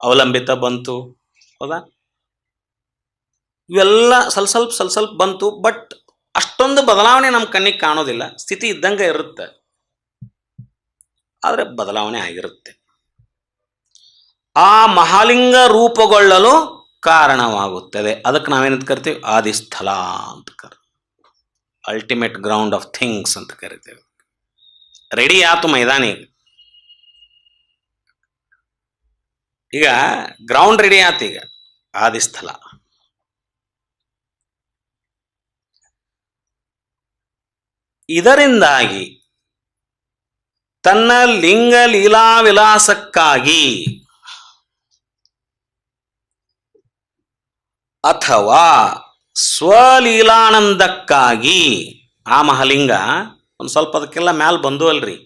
ಅವಲಂಬಿತ ಬಂತು. ಹೌದಾ? ಇವೆಲ್ಲ ಸ್ವಲ್ಪ ಬಂತು. ಬಟ್ ಅಷ್ಟೊಂದು ಬದಲಾವಣೆ ನಮ್ಮ ಕಣ್ಣಿಗೆ ಕಾಣೋದಿಲ್ಲ. ಸ್ಥಿತಿ ಇದ್ದಂಗೆ ಇರುತ್ತೆ, ಆದರೆ ಬದಲಾವಣೆ ಆಗಿರುತ್ತೆ. ಆ ಮಹಾಲಿಂಗ ರೂಪುಗೊಳ್ಳಲು ಕಾರಣವಾಗುತ್ತದೆ. ಅದಕ್ಕೆ ನಾವೇನಂತ ಕರಿತೀವಿ? ಆದಿಸ್ಥಳ ಅಂತ ಕರಿತೀವಿ. ಅಲ್ಟಿಮೇಟ್ ಗ್ರೌಂಡ್ ಆಫ್ ಥಿಂಗ್ಸ್ ಅಂತ ಕರಿತೇವೆ. ರೆಡಿ ಆಯ್ತು ಮೈದಾನಿಗೆ. ಈಗ ಗ್ರೌಂಡ್ ರೆಡಿ ಆಯ್ತು. ಈಗ ಆದಿಸ್ಥಲ. ಇದರಿಂದಾಗಿ ತನ್ನ ಲಿಂಗ ಲೀಲಾ ವಿಲಾಸಕ್ಕಾಗಿ ಅಥವಾ ಸ್ವಲೀಲಾನಂದಕ್ಕಾಗಿ ಆ ಮಹಾಲಿಂಗ ಒಂದು ಸ್ವಲ್ಪ ಅದಕ್ಕೆಲ್ಲ ಮ್ಯಾಲ ಬಂದು ಅಲ್ರಿ,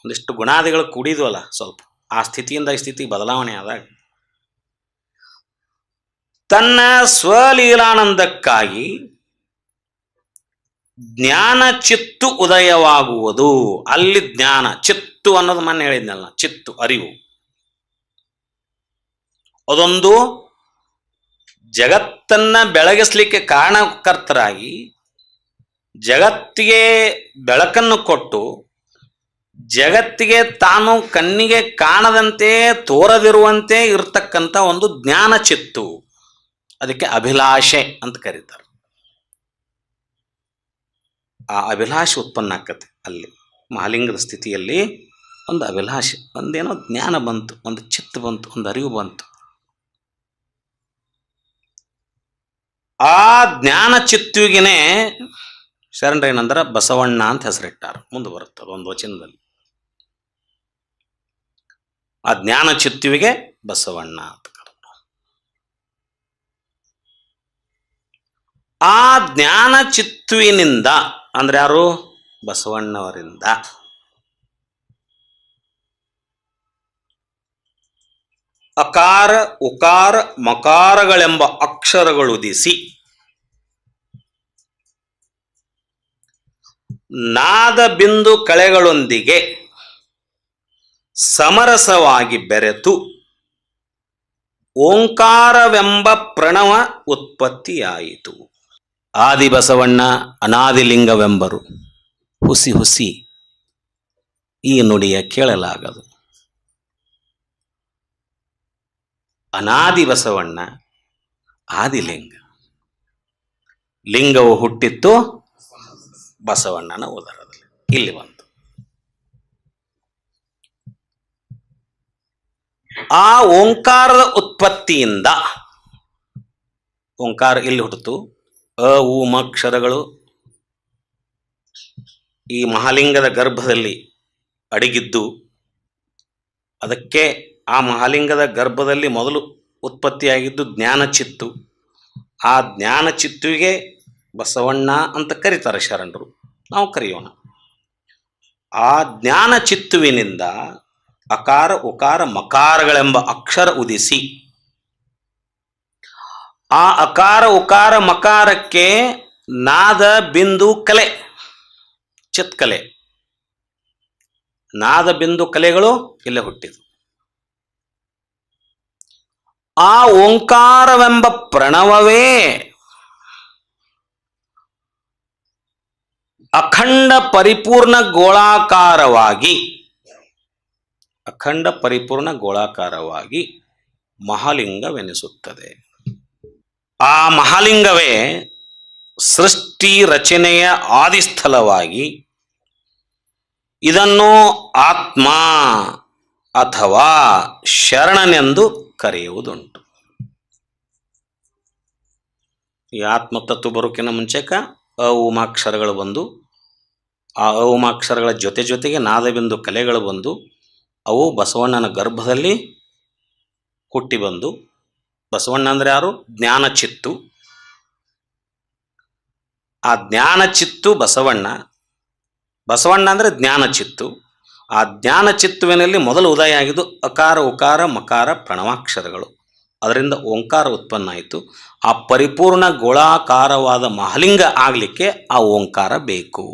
ಒಂದಿಷ್ಟು ಗುಣಾದಿಗಳು ಕೂಡಿದ್ವಲ್ಲ, ಸ್ವಲ್ಪ ಆ ಸ್ಥಿತಿಯಿಂದ ಈ ಸ್ಥಿತಿ ಬದಲಾವಣೆ ಆದಾಗ ತನ್ನ ಸ್ವಲೀಲಾನಂದಕ್ಕಾಗಿ ಜ್ಞಾನ ಚಿತ್ತು ಉದಯವಾಗುವುದು. ಅಲ್ಲಿ ಜ್ಞಾನ ಚಿತ್ತು ಅನ್ನೋದು ಮೊನ್ನೆ ಹೇಳಿದ್ನಲ್ಲ, ಚಿತ್ತು ಅರಿವು, ಅದೊಂದು ಜಗತ್ತನ್ನ ಬೆಳಗಿಸ್ಲಿಕ್ಕೆ ಕಾರಣಕರ್ತರಾಗಿ ಜಗತ್ತಿಗೆ ಬೆಳಕನ್ನು ಕೊಟ್ಟು ಜಗತ್ತಿಗೆ ತಾನು ಕಣ್ಣಿಗೆ ಕಾಣದಂತೆ ತೋರದಿರುವಂತೆ ಇರತಕ್ಕಂಥ ಒಂದು ಜ್ಞಾನ ಚಿತ್ತು. ಅದಕ್ಕೆ ಅಭಿಲಾಷೆ ಅಂತ ಕರೀತಾರೆ. ಆ ಅಭಿಲಾಷೆ ಉತ್ಪನ್ನ ಆಕತ್ತೆ ಅಲ್ಲಿ ಮಹಾಲಿಂಗದ ಸ್ಥಿತಿಯಲ್ಲಿ. ಒಂದು ಅಭಿಲಾಷೆ, ಒಂದೇನೋ ಜ್ಞಾನ ಬಂತು, ಒಂದು ಚಿತ್ತು ಬಂತು, ಒಂದು ಅರಿವು ಬಂತು. ಆ ಜ್ಞಾನ ಚಿತ್ತುವಿಗೆನೆ ಶರಣರೇನಂದ್ರ ಬಸವಣ್ಣ ಅಂತ ಹೆಸರಿಟ್ಟಾರ. ಮುಂದೆ ಬರುತ್ತದೆ ಒಂದು ವಚನದಲ್ಲಿ, ಆ ಜ್ಞಾನ ಚಿತ್ತುವಿಗೆ ಬಸವಣ್ಣ ಅಂತ. ಆ ಜ್ಞಾನ ಚಿತ್ತುವಿನಿಂದ ಅಂದ್ರೆ ಯಾರು? ಬಸವಣ್ಣವರಿಂದ ಅಕಾರ ಉಕಾರ ಮಕಾರಗಳೆಂಬ ಅಕ್ಷರಗಳುದಿಸಿ ನಾದ ಬಿಂದು ಕಳೆಗಳೊಂದಿಗೆ ಸಮರಸವಾಗಿ ಬೆರೆತು ಓಂಕಾರವೆಂಬ ಪ್ರಣವ ಉತ್ಪತ್ತಿಯಾಯಿತು. ಆದಿ ಬಸವಣ್ಣ ಅನಾದಿಲಿಂಗವೆಂಬರು ಹುಸಿ ಹುಸಿ ಈ ನುಡಿಯ ಕೇಳಲಾಗದು. ಅನಾದಿ ಬಸವಣ್ಣ ಆದಿಲಿಂಗ, ಲಿಂಗವು ಹುಟ್ಟಿತ್ತು ಬಸವಣ್ಣನ ಉದರದಲ್ಲಿ. ಇಲ್ಲಿ ಬಂತು ಆ ಓಂಕಾರದ ಉತ್ಪತ್ತಿಯಿಂದ. ಓಂಕಾರ ಇಲ್ಲಿ ಹುಟ್ಟಿತು. ಅ ಉ ಮ ಅಕ್ಷರಗಳು ಈ ಮಹಾಲಿಂಗದ ಗರ್ಭದಲ್ಲಿ ಅಡಗಿದ್ದು, ಅದಕ್ಕೆ ಆ ಮಹಾಲಿಂಗದ ಗರ್ಭದಲ್ಲಿ ಮೊದಲು ಉತ್ಪತ್ತಿಯಾಗಿದ್ದು ಜ್ಞಾನ ಚಿತ್ತು. ಆ ಜ್ಞಾನ ಚಿತ್ತುವಿಗೆ ಬಸವಣ್ಣ ಅಂತ ಕರೀತಾರೆ ಶರಣರು, ನಾವು ಕರೆಯೋಣ. ಆ ಜ್ಞಾನ ಚಿತ್ತುವಿನಿಂದ ಅಕಾರ ಉಕಾರ ಮಕಾರಗಳೆಂಬ ಅಕ್ಷರ ಉದಿಸಿ, ಆ ಅಕಾರ ಉಕಾರ ಮಕಾರಕ್ಕೆ ನಾದ ಬಿಂದು ಕಲೆ, ಚಿತ್ಕಲೆ, ನಾದ ಬಿಂದು ಕಲೆಗಳು ಇಲ್ಲೇ ಹುಟ್ಟಿದ್ವು. ಆ ಓಂಕಾರವೆಂಬ ಪ್ರಣವವೇ ಅಖಂಡ ಪರಿಪೂರ್ಣ ಗೋಳಾಕಾರವಾಗಿ, ಅಖಂಡ ಪರಿಪೂರ್ಣ ಗೋಳಾಕಾರವಾಗಿ ಮಹಾಲಿಂಗವೆನಿಸುತ್ತದೆ. ಆ ಮಹಾಲಿಂಗವೇ ಸೃಷ್ಟಿ ರಚನೆಯ ಆದಿಸ್ಥಳವಾಗಿ ಇದನ್ನು ಆತ್ಮ ಅಥವಾ ಶರಣನೆಂದು ಕರೆಯುವುದುಂಟು. ಈ ಆತ್ಮತತ್ವ ಬರೋಕ್ಕಿಂತ ಮುಂಚೆಕ ಅವುಮಾಕ್ಷರಗಳು ಬಂದು, ಆ ಅವುಮಾಕ್ಷರಗಳ ಜೊತೆ ಜೊತೆಗೆ ನಾದಬಿಂದು ಕಲೆಗಳು ಬಂದು ಅವು ಬಸವಣ್ಣನ ಗರ್ಭದಲ್ಲಿ ಹುಟ್ಟಿ ಬಂದು, ಬಸವಣ್ಣ ಅಂದ್ರೆ ಯಾರು? ಜ್ಞಾನ ಚಿತ್ತು. ಆ ಜ್ಞಾನ ಚಿತ್ತು ಬಸವಣ್ಣ, ಬಸವಣ್ಣ ಅಂದ್ರೆ ಜ್ಞಾನ ಚಿತ್ತು. ಆ ಜ್ಞಾನ ಚಿತ್ತುವಿನಲ್ಲಿ ಮೊದಲು ಉದಯ ಆಗಿದ್ದು ಅಕಾರ ಉಕಾರ ಮಕಾರ ಪ್ರಣವಾಕ್ಷರಗಳು. ಅದರಿಂದ ಓಂಕಾರ ಉತ್ಪನ್ನ ಆಯಿತು. ಆ ಪರಿಪೂರ್ಣ ಗೋಳಾಕಾರವಾದ ಮಹಾಲಿಂಗ ಆಗಲಿಕ್ಕೆ ಆ ಓಂಕಾರ ಬೇಕು.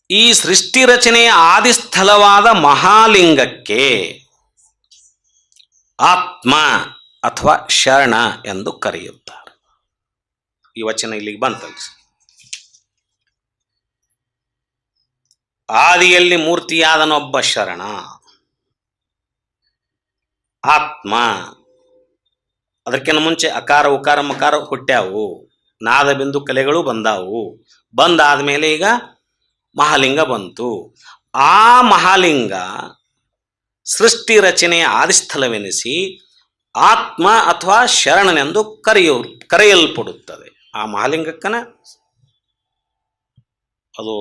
ಈ ಸೃಷ್ಟಿ ರಚನೆಯ ಆದಿಸ್ಥಳವಾದ ಮಹಾಲಿಂಗಕ್ಕೆ ಆತ್ಮ ಅಥವಾ ಶರಣ ಎಂದು ಕರೆಯುತ್ತಾರೆ. ಈ ವಚನ ಇಲ್ಲಿಗೆ ಬಂತಲ್ಲ. ಆದಿಯಲ್ಲಿ ಮೂರ್ತಿಯಾದನೊಬ್ಬ ಶರಣ ಆತ್ಮ. ಅದಕ್ಕಿಂತ ಮುಂಚೆ ಅಕಾರ ಉಕಾರ ಮಕಾರ ಹುಟ್ಟ್ಯಾವು, ನಾದ ಬಿಂದು ಕಲೆಗಳು ಬಂದಾವು. ಬಂದಾದ್ಮೇಲೆ ಈಗ ಮಹಾಲಿಂಗ ಬಂತು. ಆ ಮಹಾಲಿಂಗ ಸೃಷ್ಟಿ ರಚನೆಯ ಆದಿಸ್ಥಳವೆನಿಸಿ ಆತ್ಮ ಅಥವಾ ಶರಣನೆಂದು ಕರೆಯಲ್ಪಡುತ್ತದೆ. ಆ ಮಹಾಲಿಂಗಕ್ಕನ ಅದು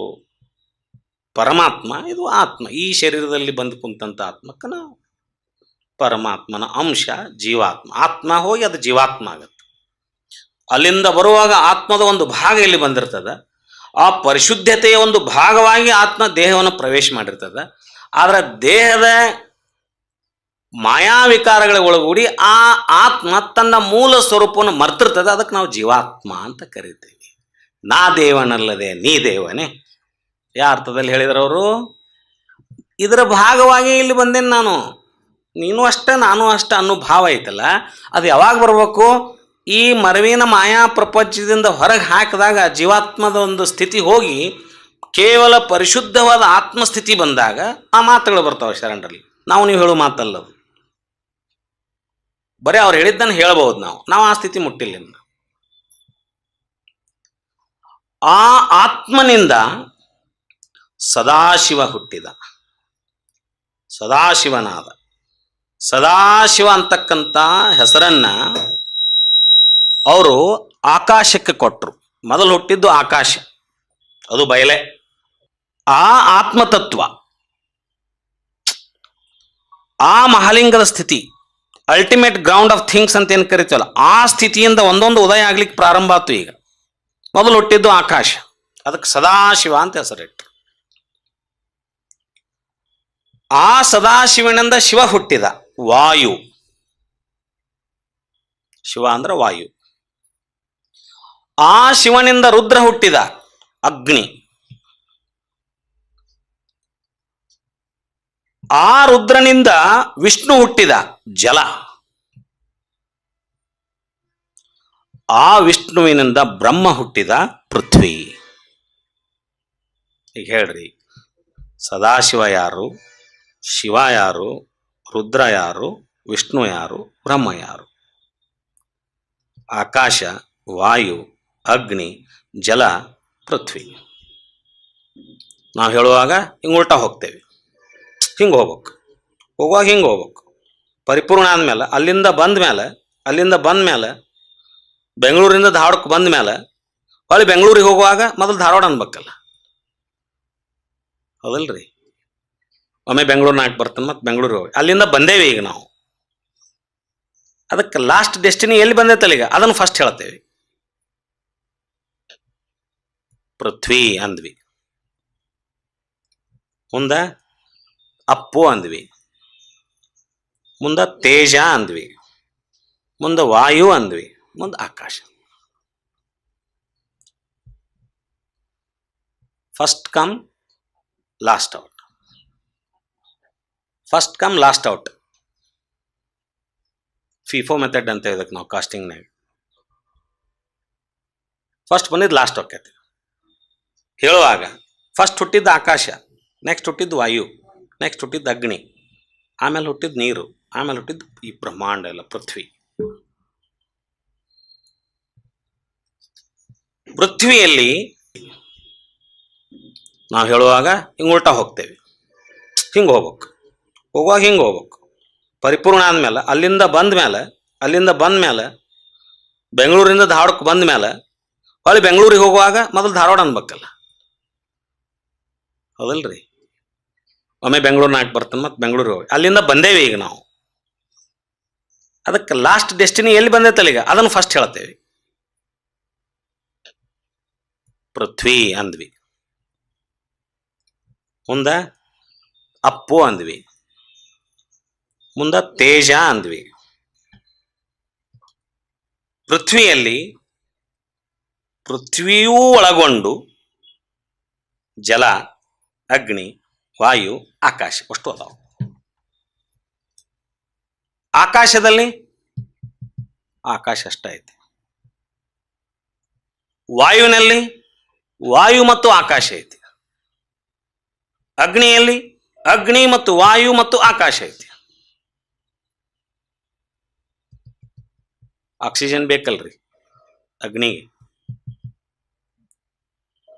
ಪರಮಾತ್ಮ, ಇದು ಆತ್ಮ. ಈ ಶರೀರದಲ್ಲಿ ಬಂದು ಕುಂತಂತ ಆತ್ಮಕ್ಕನ ಪರಮಾತ್ಮನ ಅಂಶ ಜೀವಾತ್ಮ. ಆತ್ಮ ಹೋಗಿ ಅದು ಜೀವಾತ್ಮ ಆಗತ್ತೆ. ಅಲ್ಲಿಂದ ಬರುವಾಗ ಆತ್ಮದ ಒಂದು ಭಾಗ ಇಲ್ಲಿ ಬಂದಿರ್ತದೆ. ಆ ಪರಿಶುದ್ಧತೆಯ ಒಂದು ಭಾಗವಾಗಿ ಆತ್ಮ ದೇಹವನ್ನು ಪ್ರವೇಶ ಮಾಡಿರ್ತದೆ. ಆದರೆ ದೇಹದ ಮಾಯಾವಿಕಾರಗಳ ಒಳಗೂಡಿ ಆ ಆತ್ಮ ತನ್ನ ಮೂಲ ಸ್ವರೂಪವನ್ನು ಮರ್ತಿರ್ತದೆ. ಅದಕ್ಕೆ ನಾವು ಜೀವಾತ್ಮ ಅಂತ ಕರಿತೀವಿ. ನಾ ದೇವನಲ್ಲದೆ ನೀ ದೇವನೇ. ಯಾವ ಅರ್ಥದಲ್ಲಿ ಹೇಳಿದ್ರು ಅವರು? ಇದರ ಭಾಗವಾಗಿ ಇಲ್ಲಿ ಬಂದೇನೆ ನಾನು, ನೀನು ಅಷ್ಟ ನಾನು ಅಷ್ಟ ಅನ್ನೋ ಭಾವ ಐತಲ್ಲ, ಅದು ಯಾವಾಗ ಬರಬೇಕು? ಈ ಮರವಿನ ಮಾಯಾ ಪ್ರಪಂಚದಿಂದ ಹೊರಗೆ ಹಾಕಿದಾಗ ಜೀವಾತ್ಮದ ಒಂದು ಸ್ಥಿತಿ ಹೋಗಿ ಕೇವಲ ಪರಿಶುದ್ಧವಾದ ಆತ್ಮಸ್ಥಿತಿ ಬಂದಾಗ ಆ ಮಾತುಗಳು ಬರ್ತಾವೆ ಶರಣರಲ್ಲಿ. ನಾವು ನೀವು ಹೇಳೋ ಮಾತಲ್ಲದು, ಬರೀ ಅವ್ರು ಹೇಳಿದ್ದನ್ನು ಹೇಳ್ಬೋದು. ನಾವು ಆ ಸ್ಥಿತಿ ಮುಟ್ಟಿಲ್ಲ. ಆ ಆತ್ಮನಿಂದ ಸದಾಶಿವ ಹುಟ್ಟಿದ, ಸದಾಶಿವನಾದ. ಸದಾಶಿವ ಅಂತಕ್ಕಂಥ ಹೆಸರನ್ನ ಅವರು ಆಕಾಶಕ್ಕೆ ಕೊಟ್ಟರು. ಮೊದಲು ಹುಟ್ಟಿದ್ದು ಆಕಾಶ, ಅದು ಬಯಲೆ. ಆ ಆತ್ಮತತ್ವ, ಆ ಮಹಾಲಿಂಗದ ಸ್ಥಿತಿ, ಅಲ್ಟಿಮೇಟ್ ಗ್ರೌಂಡ್ ಆಫ್ ಥಿಂಗ್ಸ್ ಅಂತ ಏನು ಕರಿತೀವಲ್ಲ, ಆ ಸ್ಥಿತಿಯಿಂದ ಒಂದೊಂದು ಉದಯ ಆಗ್ಲಿಕ್ಕೆ ಪ್ರಾರಂಭ ಆಯ್ತು. ಈಗ ಮೊದಲು ಹುಟ್ಟಿದ್ದು ಆಕಾಶ, ಅದಕ್ಕೆ ಸದಾಶಿವ ಅಂತ ಹೆಸರಿಟ್ಟರು. ಆ ಸದಾಶಿವನಿಂದ ಶಿವ ಹುಟ್ಟಿದ, ವಾಯು. ಶಿವ ಅಂದ್ರೆ ವಾಯು. ಆ ಶಿವನಿಂದ ರುದ್ರ ಹುಟ್ಟಿದ, ಅಗ್ನಿ. ಆ ರುದ್ರನಿಂದ ವಿಷ್ಣು ಹುಟ್ಟಿದ, ಜಲ. ಆ ವಿಷ್ಣುವಿನಿಂದ ಬ್ರಹ್ಮ ಹುಟ್ಟಿದ, ಪೃಥ್ವಿ. ಈಗ ಹೇಳ್ರಿ, ಸದಾಶಿವ ಯಾರು, ಶಿವ ಯಾರು, ರುದ್ರ ಯಾರು, ವಿಷ್ಣು ಯಾರು, ಬ್ರಹ್ಮ ಯಾರು? ಆಕಾಶ, ವಾಯು, ಅಗ್ನಿ, ಜಲ, ಪೃಥ್ವಿ. ನಾವು ಹೇಳುವಾಗ ಹಿಂಗೆ ಉಲ್ಟಾ ಹೋಗ್ತೇವೆ. ಹಿಂಗೆ ಹೋಗ್ಬೇಕು, ಹೋಗುವಾಗ ಹಿಂಗೆ ಹೋಗ್ಬೇಕು. ಪರಿಪೂರ್ಣ ಆದ್ಮೇಲೆ, ಅಲ್ಲಿಂದ ಬಂದ ಮೇಲೆ ಬೆಂಗಳೂರಿಂದ ಧಾರವಾಡಕ್ಕೆ ಬಂದ ಮೇಲೆ ಹೊಳ್ಳಿ ಬೆಂಗಳೂರಿಗೆ ಹೋಗುವಾಗ ಮೊದಲು ಧಾರವಾಡ ಅನ್ಬೇಕಲ್ಲ, ಹೌದಲ್ರಿ? ಒಮ್ಮೆ ಬೆಂಗಳೂರಿನಾಗ ಬರ್ತಾನೆ, ಮತ್ತೆ ಬೆಂಗಳೂರಿಗೆ ಹೋಗಿ ಅಲ್ಲಿಂದ ಬಂದೇವಿ. ಈಗ ನಾವು ಅದಕ್ಕೆ ಲಾಸ್ಟ್ ಡೆಸ್ಟಿನಿ ಎಲ್ಲಿ ಬಂದೈತಲ್ಲ, ಈಗ ಅದನ್ನು ಫಸ್ಟ್ ಹೇಳ್ತೇವೆ. ಪೃಥ್ವಿ ಅಂದ್ವಿ, ಮುಂದೆ ಅಪ್ಪು ಅಂದ್ವಿ, ಮುಂದೆ ತೇಜ ಅಂದ್ವಿ, ಮುಂದೆ ವಾಯು ಅಂದ್ವಿ, ಮುಂದೆ ಆಕಾಶ. First come last out, first come last out. FIFO method ಅಂತ ಇದಕ್ಕೆ ನಾವು ಕಾಸ್ಟಿಂಗ್ನಾಗ. ಫಸ್ಟ್ ಬಂದಿದ್ದು ಲಾಸ್ಟ್ ಹೋಗ್ತೈತಿ. ಹೇಳುವಾಗ ಫಸ್ಟ್ ಹುಟ್ಟಿದ್ದು ಆಕಾಶ, ನೆಕ್ಸ್ಟ್ ಹುಟ್ಟಿದ್ದು ವಾಯು, ನೆಕ್ಸ್ಟ್ ಹುಟ್ಟಿದ್ದು ಅಗ್ನಿ, ಆಮೇಲೆ ಹುಟ್ಟಿದ್ದು ನೀರು, ಆಮೇಲೆ ಹುಟ್ಟಿದ್ದು ಈ ಬ್ರಹ್ಮಾಂಡ ಎಲ್ಲ, ಪೃಥ್ವಿ. ಪೃಥ್ವಿಯಲ್ಲಿ ನಾವು ಹೇಳುವಾಗ ಹಿಂಗೆ ಉಲ್ಟಾ ಹೋಗ್ತೇವೆ. ಹಿಂಗೆ ಹೋಗ್ಬೇಕು, ಹೋಗುವಾಗ ಹಿಂಗೆ ಹೋಗ್ಬೇಕು. ಪರಿಪೂರ್ಣ ಆದ್ಮೇಲೆ, ಅಲ್ಲಿಂದ ಬಂದ ಮೇಲೆ ಬೆಂಗಳೂರಿಂದ ಧಾರವಾಡಕ್ಕೆ ಬಂದ ಮೇಲೆ ಹೊಳ್ಳಿ ಬೆಂಗಳೂರಿಗೆ ಹೋಗುವಾಗ ಮೊದಲು ಧಾರವಾಡ ಅನ್ಬೇಕಲ್ಲ, ಹೌದಲ್ರಿ? ಒಮ್ಮೆ ಬೆಂಗಳೂರಿನಾಗ ಬರ್ತಾನೆ, ಮತ್ತೆ ಬೆಂಗಳೂರಿಗೆ ಹೋಗಿ ಅಲ್ಲಿಂದ ಬಂದೇವಿ. ಈಗ ನಾವು ಅದಕ್ಕೆ ಲಾಸ್ಟ್ ಡೆಸ್ಟಿನಿ ಎಲ್ಲಿ ಬಂದೈತಲ್ಲ, ಈಗ ಅದನ್ನು ಫಸ್ಟ್ ಹೇಳ್ತೇವೆ. ಪೃಥ್ವಿ ಅಂದ್ವಿ, ಮುಂದೆ ಅಪ್ಪು ಅಂದ್ವಿ, ಮುಂದೆ ತೇಜ ಅಂದ್ವಿ. ಪೃಥ್ವಿಯಲ್ಲಿ ಪೃಥ್ವಿಯೂ ಒಳಗೊಂಡು ಜಲ, ಅಗ್ನಿ, ವಾಯು, ಆಕಾಶ ಅಷ್ಟು ಅದಾವ. ಆಕಾಶದಲ್ಲಿ ಆಕಾಶ ಅಷ್ಟ ಐತಿ. ವಾಯುವಿನಲ್ಲಿ ವಾಯು ಮತ್ತು ಆಕಾಶ ಐತಿ. ಅಗ್ನಿಯಲ್ಲಿ ಅಗ್ನಿ ಮತ್ತು ವಾಯು ಮತ್ತು ಆಕಾಶ ಐತಿ. ಆಕ್ಸಿಜನ್ ಬೇಕಲ್ರಿ ಅಗ್ನಿಗೆ,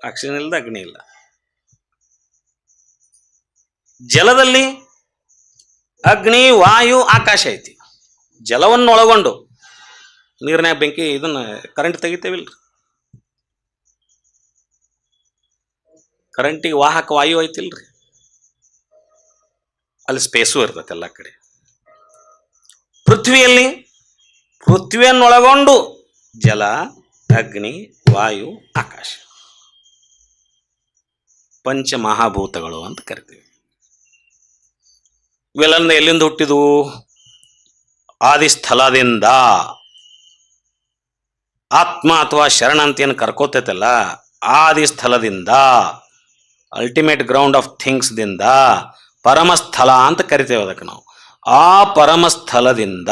ಆಕ್ಸಿಜನ್ ಇಲ್ಲದ ಅಗ್ನಿ ಇಲ್ಲ. ಜಲದಲ್ಲಿ ಅಗ್ನಿ, ವಾಯು, ಆಕಾಶ ಐತಿ. ಜಲವನ್ನು ಒಳಗೊಂಡು ನೀರಿನಾಗ ಬೆಂಕಿ ಇದನ್ನ ಕರೆಂಟ್ ತೆಗಿತೇವಿಲ್ರಿ. ಕರೆಂಟಿಗೆ ವಾಹಕ ವಾಯು ಐತಿಲ್ರಿ, ಅಲ್ಲಿ ಸ್ಪೇಸು ಇರ್ತೈತೆ ಎಲ್ಲ ಕಡೆ. ಪೃಥ್ವಿಯಲ್ಲಿ ಪೃಥ್ವಿಯನ್ನೊಳಗೊಂಡು ಜಲ, ಅಗ್ನಿ, ವಾಯು, ಆಕಾಶ, ಪಂಚಮಹಾಭೂತಗಳು ಅಂತ ಕರಿತೀವಿ. ಇವೆಲ್ಲ ಎಲ್ಲಿಂದ ಹುಟ್ಟಿದವು? ಆದಿಸ್ಥಳದಿಂದ. ಆತ್ಮ ಅಥವಾ ಶರಣ ಅಂತ ಏನು ಕರ್ಕೋತೈತಲ್ಲ, ಆದಿಸ್ಥಳದಿಂದ, ಅಲ್ಟಿಮೇಟ್ ಗ್ರೌಂಡ್ ಆಫ್ ಥಿಂಗ್ಸ್ ದಿಂದ, ಪರಮಸ್ಥಳ ಅಂತ ಕರಿತೇವೆ ಅದಕ್ಕೆ ನಾವು. ಆ ಪರಮಸ್ಥಳದಿಂದ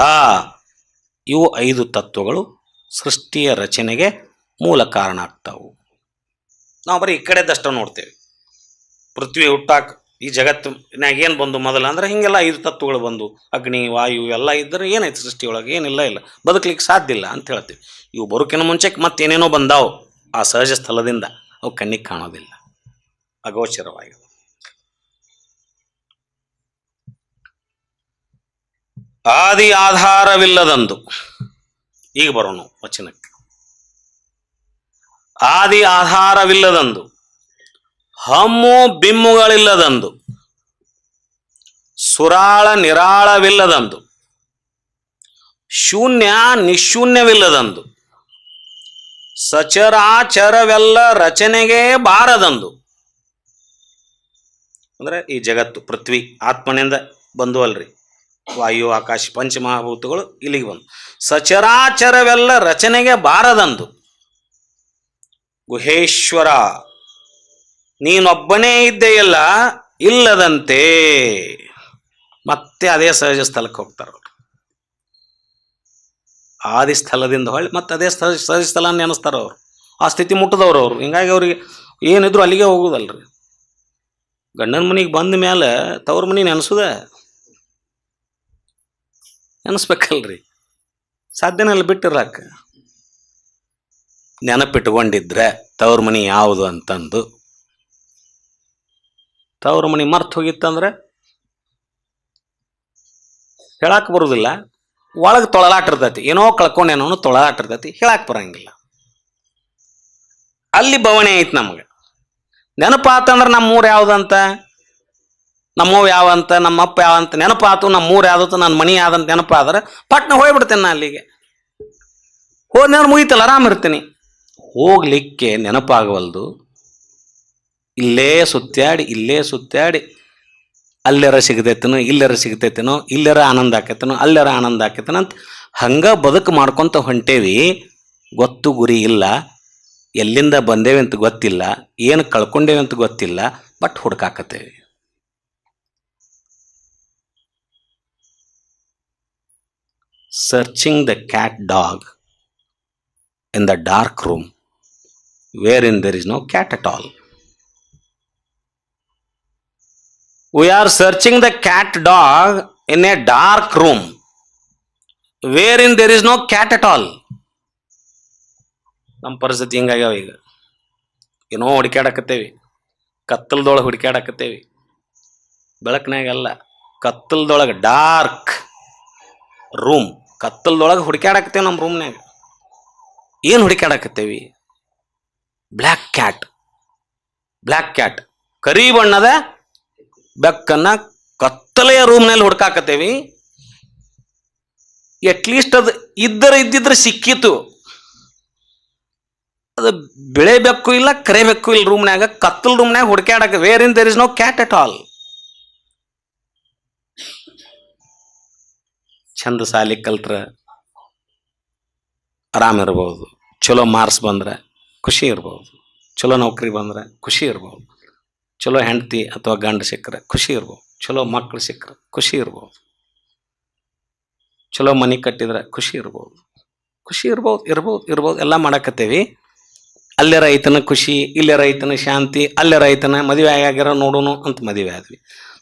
ಇವು 5 ತತ್ವಗಳು ಸೃಷ್ಟಿಯ ರಚನೆಗೆ ಮೂಲ ಕಾರಣ ಆಗ್ತಾವು. ನಾವು ಬರೀ ಈ ಕಡೆದಷ್ಟ ನೋಡ್ತೇವೆ. ಪೃಥ್ವಿ ಹುಟ್ಟಾಕ ಈ ಜಗತ್ತಿನಾಗ ಏನು ಬಂದು ಮೊದಲ ಅಂದ್ರೆ ಹಿಂಗೆಲ್ಲ 5 ತತ್ವಗಳು ಬಂದು, ಅಗ್ನಿ, ವಾಯು ಎಲ್ಲ ಇದ್ದರೆ ಏನೈತೆ ಸೃಷ್ಟಿಯೊಳಗೆ? ಏನಿಲ್ಲ, ಇಲ್ಲ, ಬದುಕಲಿಕ್ಕೆ ಸಾಧ್ಯ ಇಲ್ಲ ಅಂತ ಹೇಳ್ತೀವಿ. ಇವು ಬರೋಕಿನ ಮುಂಚೆಗೆ ಮತ್ತೇನೇನೋ ಬಂದಾವು ಆ ಸಹಜ ಸ್ಥಳದಿಂದ, ಅವು ಕಣ್ಣಿಗೆ ಕಾಣೋದಿಲ್ಲ, ಅಗೋಚರವಾಗಿದೆ. ಆದಿ ಆಧಾರವಿಲ್ಲದಂದು, ಈಗ ಬರೋಣ ವಚನಕ್ಕೆ. ಆದಿ ಆಧಾರವಿಲ್ಲದಂದು, ಹಮ್ಮು ಬಿಮ್ಮುಗಳಿಲ್ಲದಂದು, ಸುರಾಳ ನಿರಾಳವಿಲ್ಲದಂದು, ಶೂನ್ಯ ನಿಶೂನ್ಯವಿಲ್ಲದಂದು, ಸಚರಾಚರವೆಲ್ಲ ರಚನೆಗೆ ಬಾರದಂದು. ಅಂದ್ರೆ ಈ ಜಗತ್ತು ಪೃಥ್ವಿ ಆತ್ಮನಿಂದ ಬಂದು ಅಲ್ರಿ, ವಾಯು, ಆಕಾಶ, ಪಂಚಮಹಾಭೂತಗಳು ಇಲ್ಲಿಗೆ ಬಂದು. ಸಚರಾಚರವೆಲ್ಲ ರಚನೆಗೆ ಬಾರದಂದು, ಗುಹೇಶ್ವರ ನೀನೊಬ್ಬನೇ ಇದ್ದೆಯಲ್ಲ ಇಲ್ಲದಂತೆ. ಮತ್ತೆ ಅದೇ ಸಹಜ ಸ್ಥಳಕ್ಕೆ ಹೋಗ್ತಾರ ಅವರು. ಆದಿ ಸ್ಥಳದಿಂದ ಹೊಳ್ಳಿ ಮತ್ತೆ ಅದೇ ಸಹಜ ಸ್ಥಳ ನೆನೆಸ್ತಾರ ಅವರು. ಆ ಸ್ಥಿತಿ ಮುಟ್ಟದವ್ರು ಅವರು. ಹಿಂಗಾಗಿ ಅವ್ರಿಗೆ ಏನಿದ್ರು ಅಲ್ಲಿಗೆ ಹೋಗುದಲ್ರಿ. ಗಂಡನ ಮನೆಗೆ ಬಂದ ಮೇಲೆ ತವ್ರ ಮನೆ ನೆನೆಸ್ಬೇಕಲ್ರಿ. ಸಾಧ್ಯನಲ್ಲ ಬಿಟ್ಟಿರಾಕ. ನೆನಪಿಟ್ಕೊಂಡಿದ್ರೆ ತವ್ರ ಮನೆ ಯಾವುದು ಅಂತಂದು. ತವ್ರ ಮನೆ ಮರ್ತು ಹೋಗಿತ್ತಂದ್ರೆ ಹೇಳಾಕ ಬರುದಿಲ್ಲ. ಒಳಗೆ ತೊಳಲಾಟಿರ್ತೈತಿ, ಏನೋ ಕಳ್ಕೊಂಡೇನೋ ತೊಳಲಾಟಿರ್ತೈತಿ, ಹೇಳಾಕ ಬರಂಗಿಲ್ಲ. ಅಲ್ಲಿ ಬವಣೆ ಐತಿ ನಮಗೆ. ನೆನಪಾತಂದ್ರೆ ನಮ್ಮೂರು ಯಾವ್ದಂತ, ನಮ್ಮವ್ ಯಾವಂತ, ನಮ್ಮಪ್ಪ ಯಾವಂತ ನೆನಪಾತು, ನಮ್ಮೂರು ಯಾವ್ದಂತ, ನನ್ನ ಮನಿ ಯಾವ್ದಂತ ನೆನಪಾದ್ರೆ ಪಟ್ನ ಹೋಗ್ಬಿಡ್ತೇನೆ ನಾ ಅಲ್ಲಿಗೆ. ಹೋದ್ನ ಮುಗಿತಲ್ಲ, ಆರಾಮಿರ್ತೀನಿ. ಹೋಗ್ಲಿಕ್ಕೆ ನೆನಪಾಗವಲ್ದು. ಇಲ್ಲೇ ಸುತ್ತಾಡಿ ಅಲ್ಲೆರ ಸಿಗತೈತನೋ, ಇಲ್ಲೆರ ಸಿಗತೈತನೋ, ಇಲ್ಲೆರ ಆನಂದ ಆಕೈತನೋ, ಅಲ್ಲೆರ ಆನಂದ ಆಕೈತನೋ ಅಂತ ಹಂಗ ಬದುಕು ಮಾಡ್ಕೊಂತ ಹೊಂಟೇವಿ. ಗೊತ್ತು ಗುರಿ ಇಲ್ಲ, ಎಲ್ಲಿಂದ ಬಂದೇವೆ ಅಂತ ಗೊತ್ತಿಲ್ಲ, ಏನು ಕಳ್ಕೊಂಡೇವೆ ಅಂತ ಗೊತ್ತಿಲ್ಲ, ಬಟ್ ಹುಡ್ಕಾಕತ್ತೇವಿ. Searching the cat dog in the dark room wherein there is no cat at all. We are searching the cat dog in a dark room wherein there is no cat at all. ನಮ್ಮ ಪರಿಸ್ಥಿತಿ ಹಿಂಗಾಗ್ಯಾವ. ಈಗ ಏನೋ ಹುಡುಕ್ಯಾಡಕತ್ತೇವಿ, ಕತ್ತಲದೊಳಗೆ ಹುಡುಕ್ಯಾಡಕತ್ತೇವಿ. ಬೆಳಕಿನಾಗಲ್ಲ, ಕತ್ತಲದೊಳಗೆ, dark room, ಕತ್ತಲದೊಳಗೆ ಹುಡುಕ್ಯಾಡಕತ್ತೇವಿ. ನಮ್ಮ ರೂಮ್ನಾಗ ಏನು ಹುಡುಕ್ಯಾಡಕತ್ತೇವಿ? Black cat, ಕರಿ ಬಣ್ಣದ ಬೆಕ್ಕನ್ನ ಕತ್ತಲೆಯ ರೂಮ್ನಲ್ಲಿ ಹುಡ್ಕಾಕತ್ತೇವಿ. At least ಅದು ಇದ್ದಿದ್ರೆ ಸಿಕ್ಕಿತು. ಅದು ಬಿಳೆ ಬೆಕ್ಕು ಇಲ್ಲ, ಕರೆ ಬೆಕ್ಕು ಇಲ್ಲ ರೂಮ್ನಾಗ, ಕತ್ತಲ ರೂಮ್ನಾಗ ಹುಡ್ಕ್ಯಾಡಕ. Wherein there is no cat at all. ಚಂದ ಸಾಲಿ ಕಲ್ತ್ರ ಆರಾಮಿರ್ಬೋದು, ಚಲೋ ಮಾರ್ಕ್ಸ್ ಬಂದ್ರೆ ಖುಷಿ ಇರ್ಬೋದು, ಚಲೋ ನೌಕರಿ ಬಂದ್ರೆ ಖುಷಿ ಇರ್ಬೋದು, ಚಲೋ ಹೆಂಡತಿ ಅಥವಾ ಗಂಡ ಸಿಕ್ಕರೆ ಖುಷಿ ಇರ್ಬೋದು, ಚಲೋ ಮಕ್ಕಳು ಸಿಕ್ಕರೆ ಖುಷಿ ಇರ್ಬೋದು, ಚಲೋ ಮನೆ ಕಟ್ಟಿದ್ರೆ ಖುಷಿ ಇರ್ಬೋದು. ಎಲ್ಲ ಮಾಡಕತ್ತೇವಿ. ಅಲ್ಲೇ ರೈತನ ಖುಷಿ, ಇಲ್ಲೇ ರೈತನ ಶಾಂತಿ, ಅಲ್ಲೇ ರೈತನ ಮದುವೆ ಆಗಿರೋ ನೋಡೋನು ಅಂತ ಮದುವೆ ಆದ್ವಿ.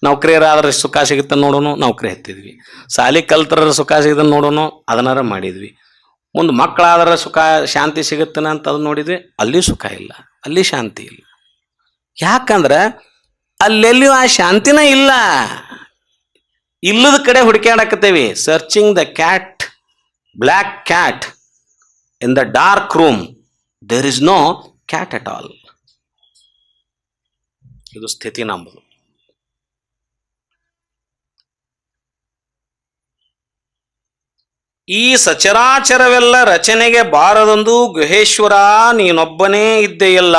ನೌಕರಿಯರಾದ್ರೆ ಸುಖ ಸಿಗುತ್ತೆ ನೋಡೋನು, ನೌಕರಿ ಹತ್ತಿದ್ವಿ. ಸಾಲಿ ಕಲ್ತರ ಸುಖ ಸಿಗದ ನೋಡೋನು, ಅದನ್ನಾರ ಮಾಡಿದ್ವಿ. ಮುಂದೆ ಮಕ್ಕಳಾದ್ರೆ ಸುಖ ಶಾಂತಿ ಸಿಗುತ್ತಾನೆ ಅಂತ ಅದು ನೋಡಿದ್ವಿ, ಅಲ್ಲಿ ಸುಖ ಇಲ್ಲ, ಅಲ್ಲಿ ಶಾಂತಿ ಇಲ್ಲ. ಯಾಕಂದ್ರೆ ಅಲ್ಲೆಲ್ಲಿಯೂ ಆ ಶಾಂತಿನ ಇಲ್ಲ. ಇಲ್ಲದ ಕಡೆ ಹುಡುಕಾಡಕತ್ತೇವಿ. Searching the cat, black cat in the dark room, there is no cat at all. ಇದು ಸ್ಥಿತಿ ನಂಬುದು. ಈ ಸಚರಾಚರವೆಲ್ಲ ರಚನೆಗೆ ಬಾರದೊಂದು ಗುಹೇಶ್ವರ ನೀನೊಬ್ಬನೇ ಇದ್ದೆಯಲ್ಲ,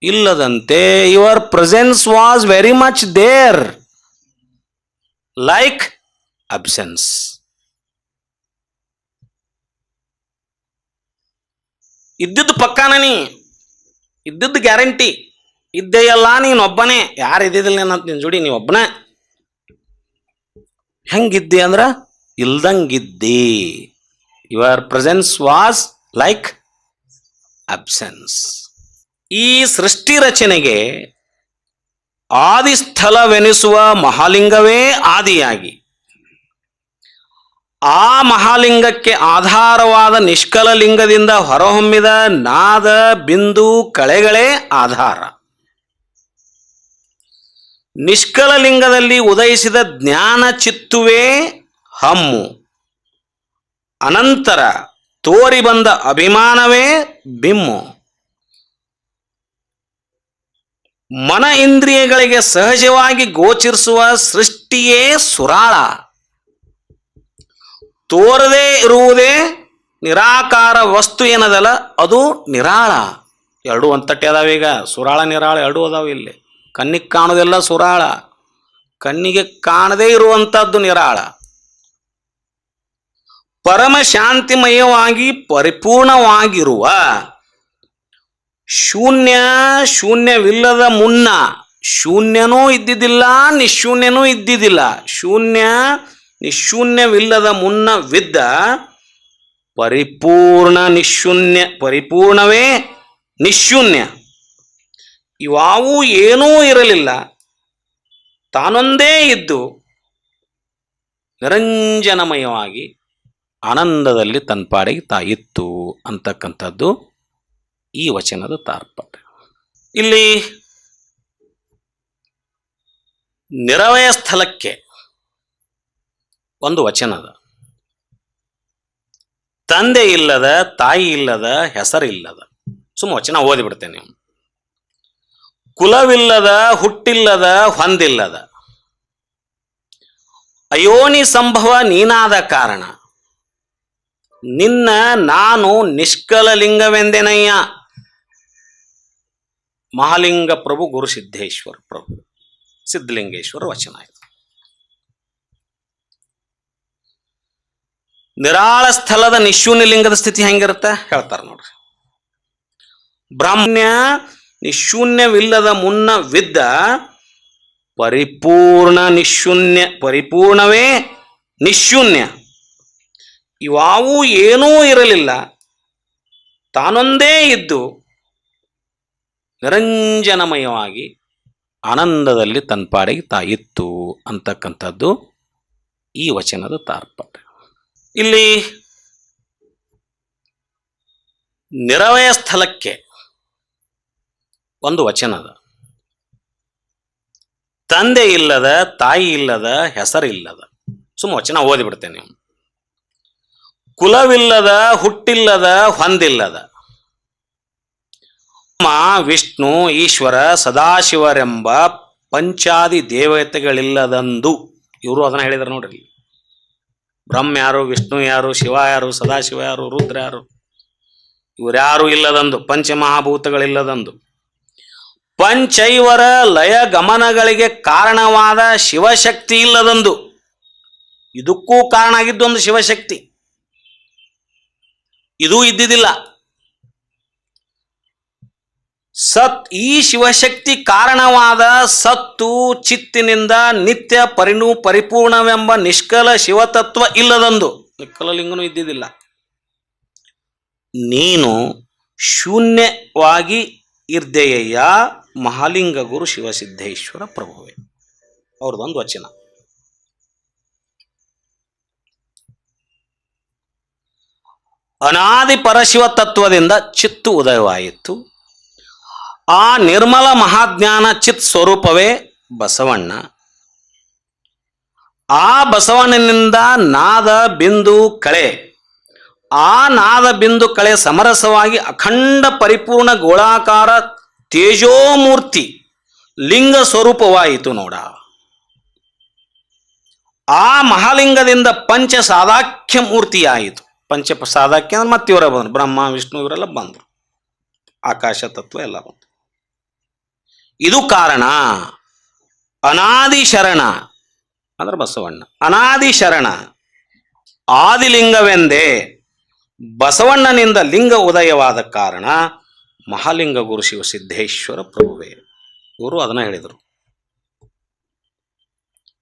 ಇಲ್ಲದಂತೆ your presence was very much there like absence. ಇದ್ದಿದ್ದು ಪಕ್ಕಾನ, ನೀ ಇದ್ದಿದ್ದು ಗ್ಯಾರಂಟಿ, ಇದ್ದೆಯಲ್ಲ ನೀನೊಬ್ಬನೇ. ಯಾರು ಇದ್ದಿದ್ದಿಲ್ಲ ಅಂತ ನಿನ್ ಜೋಡಿ, ನೀ ಒಬ್ಬನೇ. ಹೆಂಗಿದ್ದಿ ಅಂದ್ರ ಇಲ್ದಂಗಿದ್ದಿ. Your presence was like absence. ಈ ಸೃಷ್ಟಿ ರಚನೆಗೆ ಆದಿಸ್ಥಳವೆನಿಸುವ ಮಹಾಲಿಂಗವೇ ಆದಿಯಾಗಿ, ಆ ಮಹಾಲಿಂಗಕ್ಕೆ ಆಧಾರವಾದ ನಿಷ್ಕಲ ಲಿಂಗದಿಂದ ಹೊರಹೊಮ್ಮಿದ ನಾದ ಬಿಂದು ಕಳೆಗಳೇ ಆಧಾರ. ನಿಷ್ಕಲ ಲಿಂಗದಲ್ಲಿ ಉದಯಿಸಿದ ಜ್ಞಾನ ಚಿತ್ತುವೇ ಹಮ್ಮು. ಅನಂತರ ತೋರಿ ಬಂದ ಅಭಿಮಾನವೇ ಬಿಮ್ಮು. ಮನ ಇಂದ್ರಿಯಗಳಿಗೆ ಸಹಜವಾಗಿ ಗೋಚರಿಸುವ ಸೃಷ್ಟಿಯೇ ಸುರಾಳ. ತೋರದೇ ಇರುವುದೇ ನಿರಾಕಾರ ವಸ್ತು ಏನದಲ್ಲ, ಅದು ನಿರಾಳ. ಎರಡೂ ಒಂತಟ್ಟೆ ಅದಾವೀಗ. ಸುರಾಳ ನಿರಾಳ ಎರಡೂ ಅದಾವ. ಇಲ್ಲಿ ಕಣ್ಣಿಗೆ ಕಾಣೋದೆಲ್ಲ ಸುರಾಳ, ಕಣ್ಣಿಗೆ ಕಾಣದೇ ಇರುವಂತಹದ್ದು ನಿರಾಳ. ಪರಮ ಶಾಂತಿಮಯವಾಗಿ ಪರಿಪೂರ್ಣವಾಗಿರುವ ಶೂನ್ಯ, ಶೂನ್ಯವಿಲ್ಲದ ಮುನ್ನ ಶೂನ್ಯನೂ ಇದ್ದಿದ್ದಿಲ್ಲ, ನಿಶೂನ್ಯನೂ ಇದ್ದಿದ್ದಿಲ್ಲ. ಶೂನ್ಯ ನಿಶೂನ್ಯವಿಲ್ಲದ ಮುನ್ನವಿದ್ದ ಪರಿಪೂರ್ಣ ನಿಶೂನ್ಯ, ಪರಿಪೂರ್ಣವೇ ನಿಶೂನ್ಯ. ಇವಾವೂ ಏನೂ ಇರಲಿಲ್ಲ, ತಾನೊಂದೇ ಇದ್ದು ನಿರಂಜನಮಯವಾಗಿ ಆನಂದದಲ್ಲಿ ತನ್ಪಾಡಿಗೆ ತಾಯಿತ್ತು ಅಂತಕ್ಕಂಥದ್ದು ಈ ವಚನದ ತಾತ್ಪರ್ಯ. ಇಲ್ಲಿ ನಿರವಯ ಸ್ಥಳಕ್ಕೆ ಒಂದು ವಚನದ, ತಂದೆ ಇಲ್ಲದ, ತಾಯಿ ಇಲ್ಲದ, ಹೆಸರಿಲ್ಲದ. ಸುಮ್ಮ ವಚನ ಓದಿಬಿಡ್ತೇನೆ. ಕುಲವಿಲ್ಲದ, ಹುಟ್ಟಿಲ್ಲದ, ಹೊಂದಿಲ್ಲದ, ಅಯೋನಿ ಸಂಭವ ನೀನಾದ ಕಾರಣ ನಿನ್ನ ನಾನು ನಿಷ್ಕಲ ಲಿಂಗವೆಂದೆನಯ್ಯ. ಮಹಾಲಿಂಗ ಪ್ರಭು ಗುರು ಸಿದ್ದೇಶ್ವರ ಪ್ರಭು, ಸಿದ್ಧಲಿಂಗೇಶ್ವರ ವಚನ ಇದು. ನಿರಾಳ ಸ್ಥಳದ ನಿಶೂನ್ಯ ಲಿಂಗದ ಸ್ಥಿತಿ ಹೆಂಗಿರುತ್ತೆ ಹೇಳ್ತಾರೆ ನೋಡ್ರಿ. ಬ್ರಾಹ್ಮಣ್ಯ ನಿಶೂನ್ಯವಿಲ್ಲದ ಮುನ್ನವಿದ್ದ ಪರಿಪೂರ್ಣ ನಿಶೂನ್ಯ, ಪರಿಪೂರ್ಣವೇ ನಿಶೂನ್ಯ. ಇವಾವೂ ಏನೂ ಇರಲಿಲ್ಲ, ತಾನೊಂದೇ ಇದ್ದು ನಿರಂಜನಮಯವಾಗಿ ಆನಂದದಲ್ಲಿ ತನ್ಪಾಡಿಗೆ ತಾಯಿತ್ತು ಅಂತಕ್ಕಂಥದ್ದು ಈ ವಚನದ ತಾತ್ಪರ್ಯ. ಇಲ್ಲಿ ನಿರವಯ ಸ್ಥಳಕ್ಕೆ ಒಂದು ವಚನದ, ತಂದೆ ಇಲ್ಲದ, ತಾಯಿ ಇಲ್ಲದ, ಹೆಸರಿಲ್ಲದ. ಸುಮ್ಮ ವಚನ ಓದಿಬಿಡ್ತೇನೆ. ಕುಲವಿಲ್ಲದ, ಹುಟ್ಟಿಲ್ಲದ, ಹೊಂದಿಲ್ಲದ, ವಿಷ್ಣು, ಈಶ್ವರ, ಸದಾಶಿವರೆಂಬ ಪಂಚಾದಿ ದೇವತೆಗಳಿಲ್ಲದಂದು. ಇವರು ಅದನ್ನ ಹೇಳಿದ್ರು ನೋಡ್ರಿ. ಬ್ರಹ್ಮ ಯಾರು, ವಿಷ್ಣು ಯಾರು, ಶಿವ ಯಾರು, ಸದಾಶಿವ ಯಾರು, ರುದ್ರ ಯಾರು, ಇವರ್ಯಾರು ಇಲ್ಲದಂದು. ಪಂಚಮಹಾಭೂತಗಳಿಲ್ಲದಂದು. ಪಂಚೈವರ ಲಯ ಗಮನಗಳಿಗೆ ಕಾರಣವಾದ ಶಿವಶಕ್ತಿ ಇಲ್ಲದಂದು. ಇದಕ್ಕೂ ಕಾರಣ ಆಗಿದ್ದೊಂದು ಶಿವಶಕ್ತಿ, ಇದೂ ಇದ್ದಿದ್ದಿಲ್ಲ. ಸತ್, ಈ ಶಿವಶಕ್ತಿ ಕಾರಣವಾದ ಸತ್ತು ಚಿತ್ತಿನಿಂದ ನಿತ್ಯ ಪರಿಪೂರ್ಣವೆಂಬ ನಿಷ್ಕಲ ಶಿವತತ್ವ ಇಲ್ಲದಂದು. ನಿಷ್ಕಲ ಲಿಂಗನೂ ಇದ್ದಿದ್ದಿಲ್ಲ. ನೀನು ಶೂನ್ಯವಾಗಿ ಇರ್ದೆಯಯ್ಯ ಮಹಾಲಿಂಗ ಗುರು ಶಿವಸಿದ್ದೇಶ್ವರ ಪ್ರಭುವೇ. ಅವ್ರದ್ದೊಂದು ವಚನ. ಅನಾದಿ ಪರಶಿವ ತತ್ವದಿಂದ ಚಿತ್ತು ಉದಯವಾಯಿತು. ಆ ನಿರ್ಮಲ ಮಹಾಜ್ಞಾನ ಚಿತ್ ಸ್ವರೂಪವೇ ಬಸವಣ್ಣ. ಆ ಬಸವಣ್ಣನಿಂದ ನಾದ ಬಿಂದು ಕಳೆ, ಆ ನಾದ ಬಿಂದು ಕಳೆ ಸಮರಸವಾಗಿ ಅಖಂಡ ಪರಿಪೂರ್ಣ ಗೋಳಾಕಾರ ತೇಜೋಮೂರ್ತಿ ಲಿಂಗ ಸ್ವರೂಪವಾಯಿತು ನೋಡ. ಆ ಮಹಾಲಿಂಗದಿಂದ ಪಂಚ ಸಾದಾಖ್ಯ ಮೂರ್ತಿಯಾಯಿತು. ಪಂಚ ಸಾದಾಖ್ಯ ಅಂದ್ರೆ ಮತ್ತೆ ಇವರ ಬಂದರು, ಬ್ರಹ್ಮ ವಿಷ್ಣು ಇವರೆಲ್ಲ ಬಂದರು, ಆಕಾಶ ತತ್ವ ಎಲ್ಲ ಬಂತು. ಇದು ಕಾರಣ. ಅನಾದಿ ಶರಣ ಅಂದ್ರೆ ಬಸವಣ್ಣ, ಅನಾದಿ ಶರಣ ಆದಿಲಿಂಗವೆಂದೇ ಬಸವಣ್ಣನಿಂದ ಲಿಂಗ ಉದಯವಾದ ಕಾರಣ ಮಹಾಲಿಂಗ ಗುರು ಶಿವ ಸಿದ್ದೇಶ್ವರ ಪ್ರಭುವೇ. ಇವರು ಅದನ್ನ ಹೇಳಿದರು.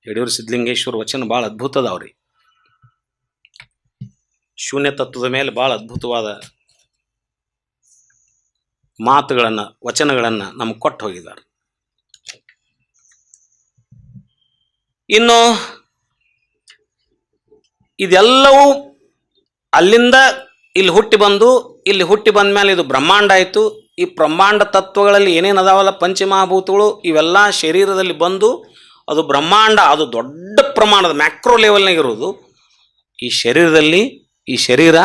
ಯಡಿಯೂರು ಸಿದ್ಧಲಿಂಗೇಶ್ವರ ವಚನ ಭಾಳ ಅದ್ಭುತ ಅದಾವ್ರಿ. ಶೂನ್ಯ ತತ್ವದ ಮೇಲೆ ಭಾಳ ಅದ್ಭುತವಾದ ಮಾತುಗಳನ್ನು ವಚನಗಳನ್ನು ನಮ್ಗೆ ಕೊಟ್ಟು ಹೋಗಿದ್ದಾರೆ. ಇನ್ನು ಇದೆಲ್ಲವೂ ಅಲ್ಲಿಂದ ಇಲ್ಲಿ ಹುಟ್ಟಿ ಬಂದು, ಇಲ್ಲಿ ಹುಟ್ಟಿ ಬಂದ ಮೇಲೆ ಇದು ಬ್ರಹ್ಮಾಂಡ ಆಯಿತು. ಈ ಬ್ರಹ್ಮಾಂಡ ತತ್ವಗಳಲ್ಲಿ ಏನೇನು ಅದಾವಲ್ಲ ಪಂಚಮಹಾಭೂತಗಳು, ಇವೆಲ್ಲ ಶರೀರದಲ್ಲಿ ಬಂದು ಅದು ಬ್ರಹ್ಮಾಂಡ, ಅದು ದೊಡ್ಡ ಪ್ರಮಾಣದ ಮ್ಯಾಕ್ರೋ ಲೆವೆಲ್ನಾಗ ಇರೋದು. ಈ ಶರೀರದಲ್ಲಿ, ಈ ಶರೀರ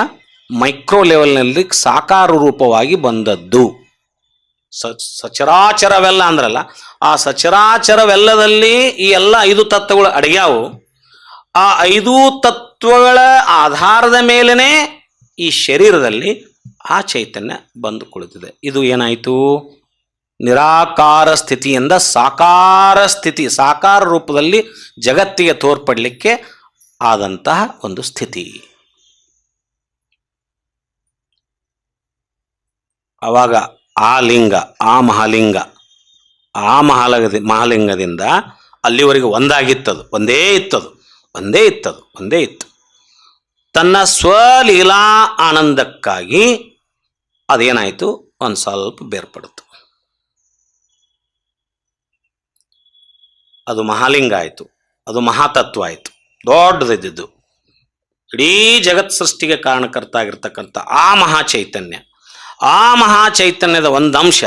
ಮೈಕ್ರೋ ಲೆವೆಲ್ನಲ್ಲಿ ಸಾಕಾರ ರೂಪವಾಗಿ ಬಂದದ್ದು. ಸಚರಾಚರವೆಲ್ಲ ಅಂದ್ರಲ್ಲ, ಆ ಸಚರಾಚರವೆಲ್ಲದಲ್ಲಿ ಈ ಎಲ್ಲ 5 ತತ್ವಗಳು ಅಡಗ್ಯಾವು. ಆ 5 ತತ್ವಗಳ ಆಧಾರದ ಮೇಲೇ ಈ ಶರೀರದಲ್ಲಿ ಆ ಚೈತನ್ಯ ಬಂದು ಕುಳಿತಿದೆ. ಇದು ಏನಾಯಿತು? ನಿರಾಕಾರ ಸ್ಥಿತಿಯಿಂದ ಸಾಕಾರ ಸ್ಥಿತಿ, ಸಾಕಾರ ರೂಪದಲ್ಲಿ ಜಗತ್ತಿಗೆ ತೋರ್ಪಡಲಿಕ್ಕೆ ಆದಂತಹ ಒಂದು ಸ್ಥಿತಿ. ಆವಾಗ ಆ ಲಿಂಗ, ಆ ಮಹಾಲಿಂಗ, ಆ ಮಹಾಲಿಂಗದಿಂದ ಅಲ್ಲಿವರೆಗೆ ಒಂದಾಗಿತ್ತದು, ಒಂದೇ ಇತ್ತು. ತನ್ನ ಸ್ವಲೀಲಾ ಆನಂದಕ್ಕಾಗಿ ಅದೇನಾಯಿತು? ಒಂದು ಸ್ವಲ್ಪ ಬೇರ್ಪಡ್ತು. ಅದು ಮಹಾಲಿಂಗ ಆಯಿತು, ಅದು ಮಹಾತತ್ವ ಆಯಿತು, ದೊಡ್ಡದಿದ್ದು. ಇಡೀ ಜಗತ್ ಸೃಷ್ಟಿಗೆ ಕಾರಣಕರ್ತ ಆಗಿರ್ತಕ್ಕಂಥ ಆ ಮಹಾಚೈತನ್ಯ, ಆ ಮಹಾಚೈತನ್ಯದ ಒಂದು ಅಂಶ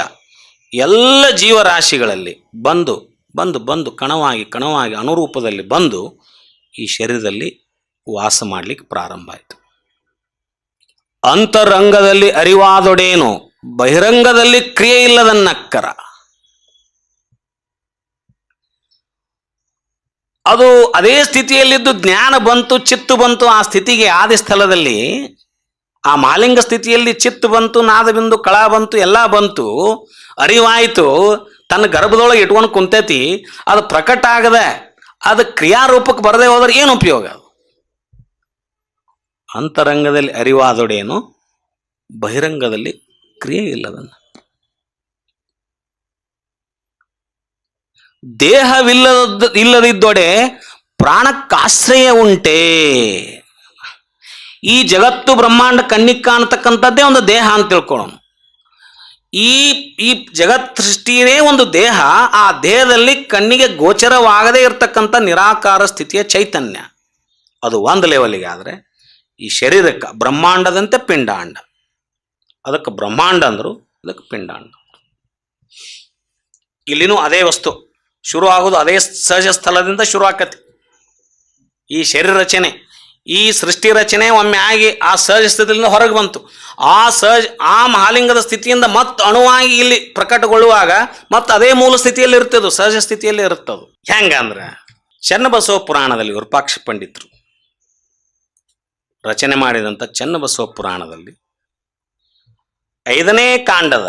ಎಲ್ಲ ಜೀವರಾಶಿಗಳಲ್ಲಿ ಬಂದು ಬಂದು ಬಂದು ಕಣವಾಗಿ ಅನುರೂಪದಲ್ಲಿ ಬಂದು ಈ ಶರೀರದಲ್ಲಿ ವಾಸ ಮಾಡಲಿಕ್ಕೆ ಪ್ರಾರಂಭ ಆಯಿತು. ಅಂತರಂಗದಲ್ಲಿ ಅರಿವಾದೊಡೇನು, ಬಹಿರಂಗದಲ್ಲಿ ಕ್ರಿಯೆ ಇಲ್ಲದ ನಕ್ಕರ. ಅದು ಅದೇ ಸ್ಥಿತಿಯಲ್ಲಿದ್ದು ಜ್ಞಾನ ಬಂತು, ಚಿತ್ತು ಬಂತು. ಆ ಸ್ಥಿತಿಗೆ ಆದಿ ಸ್ಥಳದಲ್ಲಿ ಆ ಮಹಾಲಿಂಗ ಸ್ಥಿತಿಯಲ್ಲಿ ಚಿತ್ತು ಬಂತು, ನಾದ ಬಿಂದು ಕಳ ಬಂತು, ಎಲ್ಲ ಬಂತು, ಅರಿವಾಯಿತು. ತನ್ನ ಗರ್ಭದೊಳಗೆ ಇಟ್ಕೊಂಡು ಕುಂತೈತಿ. ಅದು ಪ್ರಕಟ ಆಗದೆ ಅದು ಕ್ರಿಯಾರೂಪಕ್ಕೆ ಬರದೇ ಹೋದ್ರೆ ಏನು ಉಪಯೋಗ? ಅಂತರಂಗದಲ್ಲಿ ಅರಿವಾದೊಡೇನು, ಬಹಿರಂಗದಲ್ಲಿ ಕ್ರಿಯೆ ಇಲ್ಲದನ್ನ. ಇಲ್ಲದಿದ್ದೊಡೆ ಪ್ರಾಣಕ್ಕಾಶ್ರಯ ಉಂಟೆ. ಈ ಜಗತ್ತು ಬ್ರಹ್ಮಾಂಡ ಕಣ್ಣಿಗೆ ಕಾಣತಕ್ಕಂಥದ್ದೇ ಒಂದು ದೇಹ ಅಂತ ತಿಳ್ಕೊಳ್ಳೋಣ. ಈ ಜಗತ್ ಸೃಷ್ಟಿಯೇ ಒಂದು ದೇಹ. ಆ ದೇಹದಲ್ಲಿ ಕಣ್ಣಿಗೆ ಗೋಚರವಾಗದೇ ಇರತಕ್ಕಂಥ ನಿರಾಕಾರ ಸ್ಥಿತಿಯ ಚೈತನ್ಯ, ಅದು ಒಂದು ಲೆವೆಲಿಗೆ. ಆದರೆ ಈ ಶರೀರಕ್ಕೆ ಬ್ರಹ್ಮಾಂಡದಂತೆ ಪಿಂಡಾಂಡ, ಅದಕ್ಕೆ ಬ್ರಹ್ಮಾಂಡ ಅಂದರು, ಅದಕ್ಕೆ ಪಿಂಡಾಂಡ. ಇಲ್ಲಿನೂ ಅದೇ ವಸ್ತು ಶುರು ಆಗೋದು ಅದೇ ಸಹಜ ಸ್ಥಳದಿಂದ ಶುರು ಆಕತಿ. ಈ ಶರೀರ ರಚನೆ, ಈ ಸೃಷ್ಟಿ ರಚನೆ ಒಮ್ಮೆ ಆಗಿ ಆ ಸಹಜ ಸ್ಥಿತಿಯಿಂದ ಹೊರಗೆ ಬಂತು. ಆ ಮಹಾಲಿಂಗದ ಸ್ಥಿತಿಯಿಂದ ಮತ್ತೆ ಅಣುವಾಗಿ ಇಲ್ಲಿ ಪ್ರಕಟಗೊಳ್ಳುವಾಗ ಮತ್ತೆ ಅದೇ ಮೂಲ ಸ್ಥಿತಿಯಲ್ಲಿ ಇರ್ತದೆ, ಸಹಜ ಸ್ಥಿತಿಯಲ್ಲಿ ಇರುತ್ತದು. ಹೆಂಗಂದ್ರೆ ಚನ್ನಬಸವ ಪುರಾಣದಲ್ಲಿ ವಿರೂಪಾಕ್ಷ ಪಂಡಿತರು ರಚನೆ ಮಾಡಿದಂಥ ಚನ್ನಬಸವ ಪುರಾಣದಲ್ಲಿ 5ನೇ ಕಾಂಡದ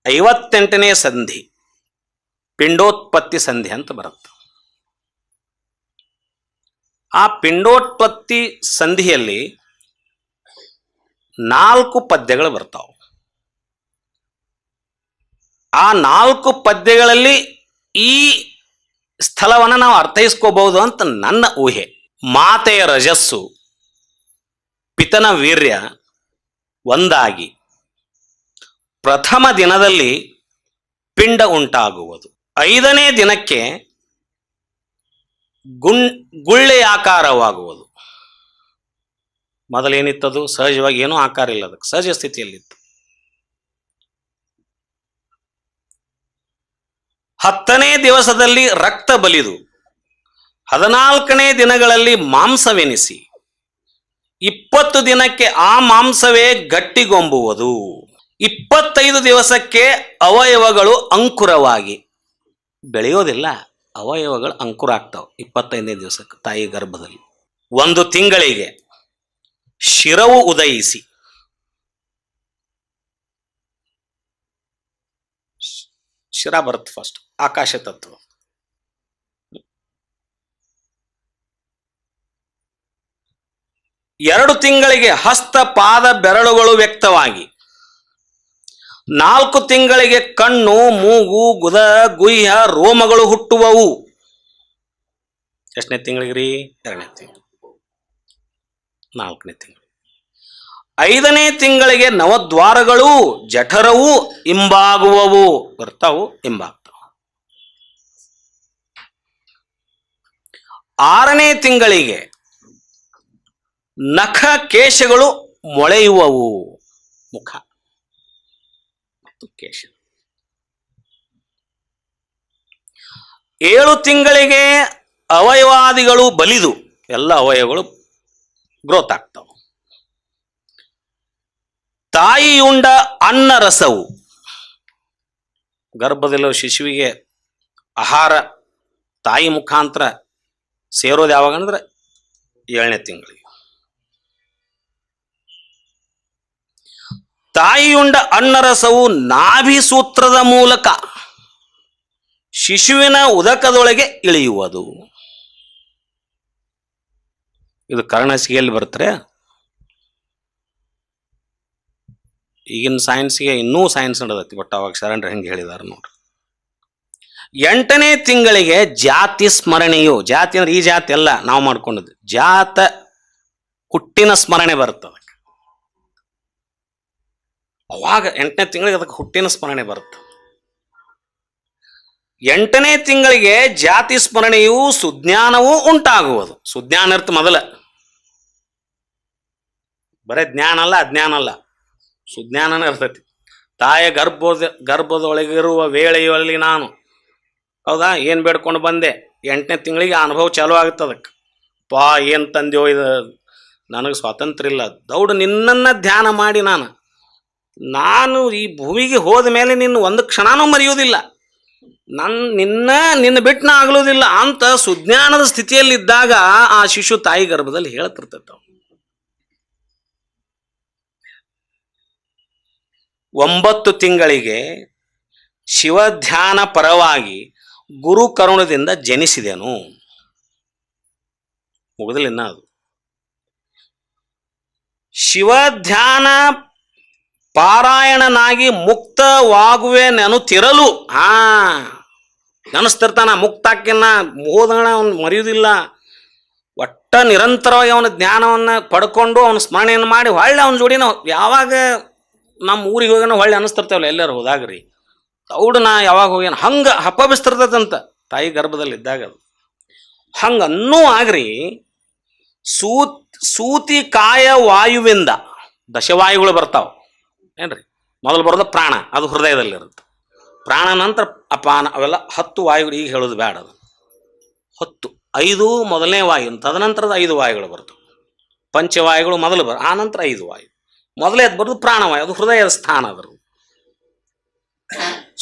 58ನೇ ಸಂಧಿ ಪಿಂಡೋತ್ಪತ್ತಿ ಸಂಧಿ ಅಂತ ಬರುತ್ತೆ. ಆ ಪಿಂಡೋತ್ಪತ್ತಿ ಸಂಧಿಯಲ್ಲಿ 4 ಪದ್ಯಗಳು ಬರ್ತಾವೆ. ಆ 4 ಪದ್ಯಗಳಲ್ಲಿ ಈ ಸ್ಥಳವನ್ನು ನಾವು ಅರ್ಥೈಸ್ಕೋಬಹುದು ಅಂತ ನನ್ನ ಊಹೆ. ಮಾತೆಯ ರಜಸ್ಸು, ಪಿತನ ವೀರ್ಯ ಒಂದಾಗಿ ಪ್ರಥಮ ದಿನದಲ್ಲಿ ಪಿಂಡ ಉಂಟಾಗುವುದು. 5ನೇ ದಿನಕ್ಕೆ ಗುಳ್ಳೆ ಆಕಾರವಾಗುವುದು. ಮೊದಲೇನಿತ್ತದು? ಸಹಜವಾಗಿ ಏನೂ ಆಕಾರ ಇಲ್ಲ, ಅದಕ್ಕೆ ಸಹಜ ಸ್ಥಿತಿಯಲ್ಲಿತ್ತು. 10ನೇ ದಿವಸದಲ್ಲಿ ರಕ್ತ ಬಲಿದು 14ನೇ ದಿನಗಳಲ್ಲಿ ಮಾಂಸವೆನಿಸಿ 20 ದಿನಕ್ಕೆ ಆ ಮಾಂಸವೇ ಗಟ್ಟಿಗೊಂಬುವುದು. 25 ದಿವಸಕ್ಕೆ ಅವಯವಗಳು ಅಂಕುರವಾಗಿ ಬೆಳೆಯೋದಿಲ್ಲ, ಅವಯವಗಳು ಅಂಕುರ ಆಗ್ತಾವೆ 25ನೇ ದಿವಸಕ್ಕೆ ತಾಯಿ ಗರ್ಭದಲ್ಲಿ. 1 ತಿಂಗಳಿಗೆ ಶಿರವು ಉದಯಿಸಿ ಶಿರ ಬರುತ್ತೆ ಫಸ್ಟ್, ಆಕಾಶ ತತ್ವ. 2 ತಿಂಗಳಿಗೆ ಹಸ್ತ ಪಾದ ಬೆರಳುಗಳು ವ್ಯಕ್ತವಾಗಿ 4 ತಿಂಗಳಿಗೆ ಕಣ್ಣು ಮೂಗು ಗುದ ಗುಹ್ಯ ರೋಮಗಳು ಹುಟ್ಟುವವು. ಎಷ್ಟನೇ ತಿಂಗಳಿಗೆ ರೀ? 2ನೇ ತಿಂಗಳು. 4ನೇ ತಿಂಗಳು. 5ನೇ ತಿಂಗಳಿಗೆ ನವದ್ವಾರಗಳು ಜಠರವು ಇಂಬಾಗುವವು. ಬರ್ತಾವು, ಇಂಬಾಗ್ತಾವ. 6ನೇ ತಿಂಗಳಿಗೆ ನಖ ಕೇಶಗಳು ಮೊಳೆಯುವವು. ಮುಖ ಮತ್ತು ಕೇಶ. 7 ತಿಂಗಳಿಗೆ ಅವಯವಾದಿಗಳು ಬಲಿದು ಎಲ್ಲ ಅವಯವಗಳು ಗ್ರೋತ್ ಆಗ್ತಾವ. ತಾಯಿಯುಂಡ ಅನ್ನ ರಸವು ಗರ್ಭದಲ್ಲಿರೋ ಶಿಶುವಿಗೆ ಆಹಾರ ತಾಯಿ ಮುಖಾಂತರ ಸೇರೋದು ಯಾವಾಗಂದ್ರೆ 7ನೇ ತಿಂಗಳಿಗೆ. ತಾಯಿಯುಂಡ ಅನ್ನರಸವು ನಾಭಿ ಸೂತ್ರದ ಮೂಲಕ ಶಿಶುವಿನ ಉದಕದೊಳಗೆ ಇಳಿಯುವುದು. ಇದು ಕರ್ಣಸಿಗೆಯಲ್ಲಿ ಬರ್ತಾರೆ. ಈಗಿನ ಸೈನ್ಸ್ಗೆ ಇನ್ನೂ ಸೈನ್ಸ್ ನಡೆದೈತಿ, ಬಟ್ ಅವಾಗ ಶರಣರು ಹೆಂಗೆ ಹೇಳಿದಾರೆ ನೋಡ್ರಿ. 8ನೇ ತಿಂಗಳಿಗೆ ಜಾತಿ ಸ್ಮರಣೆಯು, ಜಾತಿ ಅಂದ್ರೆ ಈ ಜಾತಿ ಎಲ್ಲ ನಾವು ಮಾಡ್ಕೊಂಡದ್ದು, ಜಾತ ಹುಟ್ಟಿನ ಸ್ಮರಣೆ ಬರ್ತದೆ. ಅವಾಗ 8ನೇ ತಿಂಗಳಿಗೆ ಅದಕ್ಕೆ ಹುಟ್ಟಿನ ಸ್ಮರಣೆ ಬರುತ್ತೆ. 8ನೇ ತಿಂಗಳಿಗೆ ಜಾತಿ ಸ್ಮರಣೆಯು ಸುಜ್ಞಾನವೂ ಉಂಟಾಗುವುದು. ಸುಜ್ಞಾನ ಇರ್ತ ಮೊದಲ, ಬರೇ ಜ್ಞಾನ ಅಲ್ಲ ಅಜ್ಞಾನ ಅಲ್ಲ, ಸುಜ್ಞಾನನೇ ಇರ್ತೈತಿ. ತಾಯ ಗರ್ಭದೊಳಗಿರುವ ವೇಳೆಯಲ್ಲಿ ನಾನು ಹೌದಾ ಏನು ಬೇಡ್ಕೊಂಡು ಬಂದೆ, 8ನೇ ತಿಂಗಳಿಗೆ ಅನುಭವ ಚಾಲೂ ಆಗುತ್ತೆ. ಅದಕ್ಕೆ ಪಾ ಏನು ತಂದೆಯೋ ಇದು, ನನಗೆ ಸ್ವಾತಂತ್ರ್ಯ ಇಲ್ಲ, ದೌಡು ನಿನ್ನನ್ನು ಧ್ಯಾನ ಮಾಡಿ ನಾನು ಈ ಭೂಮಿಗೆ ಹೋದ ಮೇಲೆ ನಿನ್ನ ಒಂದು ಕ್ಷಣನೂ ಮರೆಯುವುದಿಲ್ಲ, ನಿನ್ನ ಬಿಟ್ಟು ನಾ ಆಗಲೋದಿಲ್ಲ ಅಂತ ಸುಜ್ಞಾನದ ಸ್ಥಿತಿಯಲ್ಲಿದ್ದಾಗ ಆ ಶಿಶು ತಾಯಿ ಗರ್ಭದಲ್ಲಿ ಹೇಳ್ತಿರ್ತೈತ. 9 ತಿಂಗಳಿಗೆ ಶಿವಧ್ಯಾನ ಪರವಾಗಿ ಗುರು ಕರುಣದಿಂದ ಜನಿಸಿದೆನು. ಮುಗಿದಲಿನ್ನ ಅದು. ಶಿವಧ್ಯಾನ ಪಾರಾಯಣನಾಗಿ ಮುಕ್ತವಾಗುವೆನೆನುತ್ತಿರಲು ನೆನೆಸ್ತಿರ್ತಾನ. ಮುಕ್ತಾಕಿನ್ನ ಹೋದಣ ಅವನು ಮರೆಯುವುದಿಲ್ಲ. ಒಟ್ಟ ನಿರಂತರವಾಗಿ ಅವನ ಜ್ಞಾನವನ್ನು ಪಡ್ಕೊಂಡು ಅವನ ಸ್ಮರಣೆಯನ್ನು ಮಾಡಿ ಹೊಳ್ಳೆ ಅವನ ಜೋಡಿನ ಯಾವಾಗ ನಮ್ಮ ಊರಿಗೆ ಹೋಗೋಣ ಹೊಳ್ಳೆ ಅನ್ನಿಸ್ತಿರ್ತೇವಲ್ಲ ಎಲ್ಲರೂ ಹೋದಾಗ್ರಿ, ದೌಡು ನಾ ಯಾವಾಗ ಹೋಗ್ಯಾನ ಹಂಗೆ ಹಬ್ಬಬಿಸ್ತಿರ್ತದಂತ ತಾಯಿ ಗರ್ಭದಲ್ಲಿದ್ದಾಗ. ಹಂಗೆ ಅನ್ನೂ ಆಗ್ರಿ ಸೂತಿ ಕಾಯ ವಾಯುವಿಂದ ದಶವಾಯುಗಳು ಬರ್ತಾವ ಏನ್ರಿ. ಮೊದಲು ಬರೋದು ಪ್ರಾಣ, ಅದು ಹೃದಯದಲ್ಲಿರುತ್ತೆ. ಪ್ರಾಣ ನಂತರ ಅಪಾನ, ಅವೆಲ್ಲ 10 ವಾಯುಗಳು. ಈಗ ಹೇಳೋದು ಬೇಡ, ಅದು 10. 5 ಮೊದಲನೇ ವಾಯು, ತದನಂತರದ 5 ವಾಯುಗಳು ಬರ್ತವೆ. ಪಂಚವಾಯುಗಳು ಮೊದಲು ಆ ನಂತರ 5 ವಾಯು. ಮೊದಲೇ ಅದು ಬರೋದು ಪ್ರಾಣವಾಯು, ಅದು ಹೃದಯದ ಸ್ಥಾನ. ಅದರು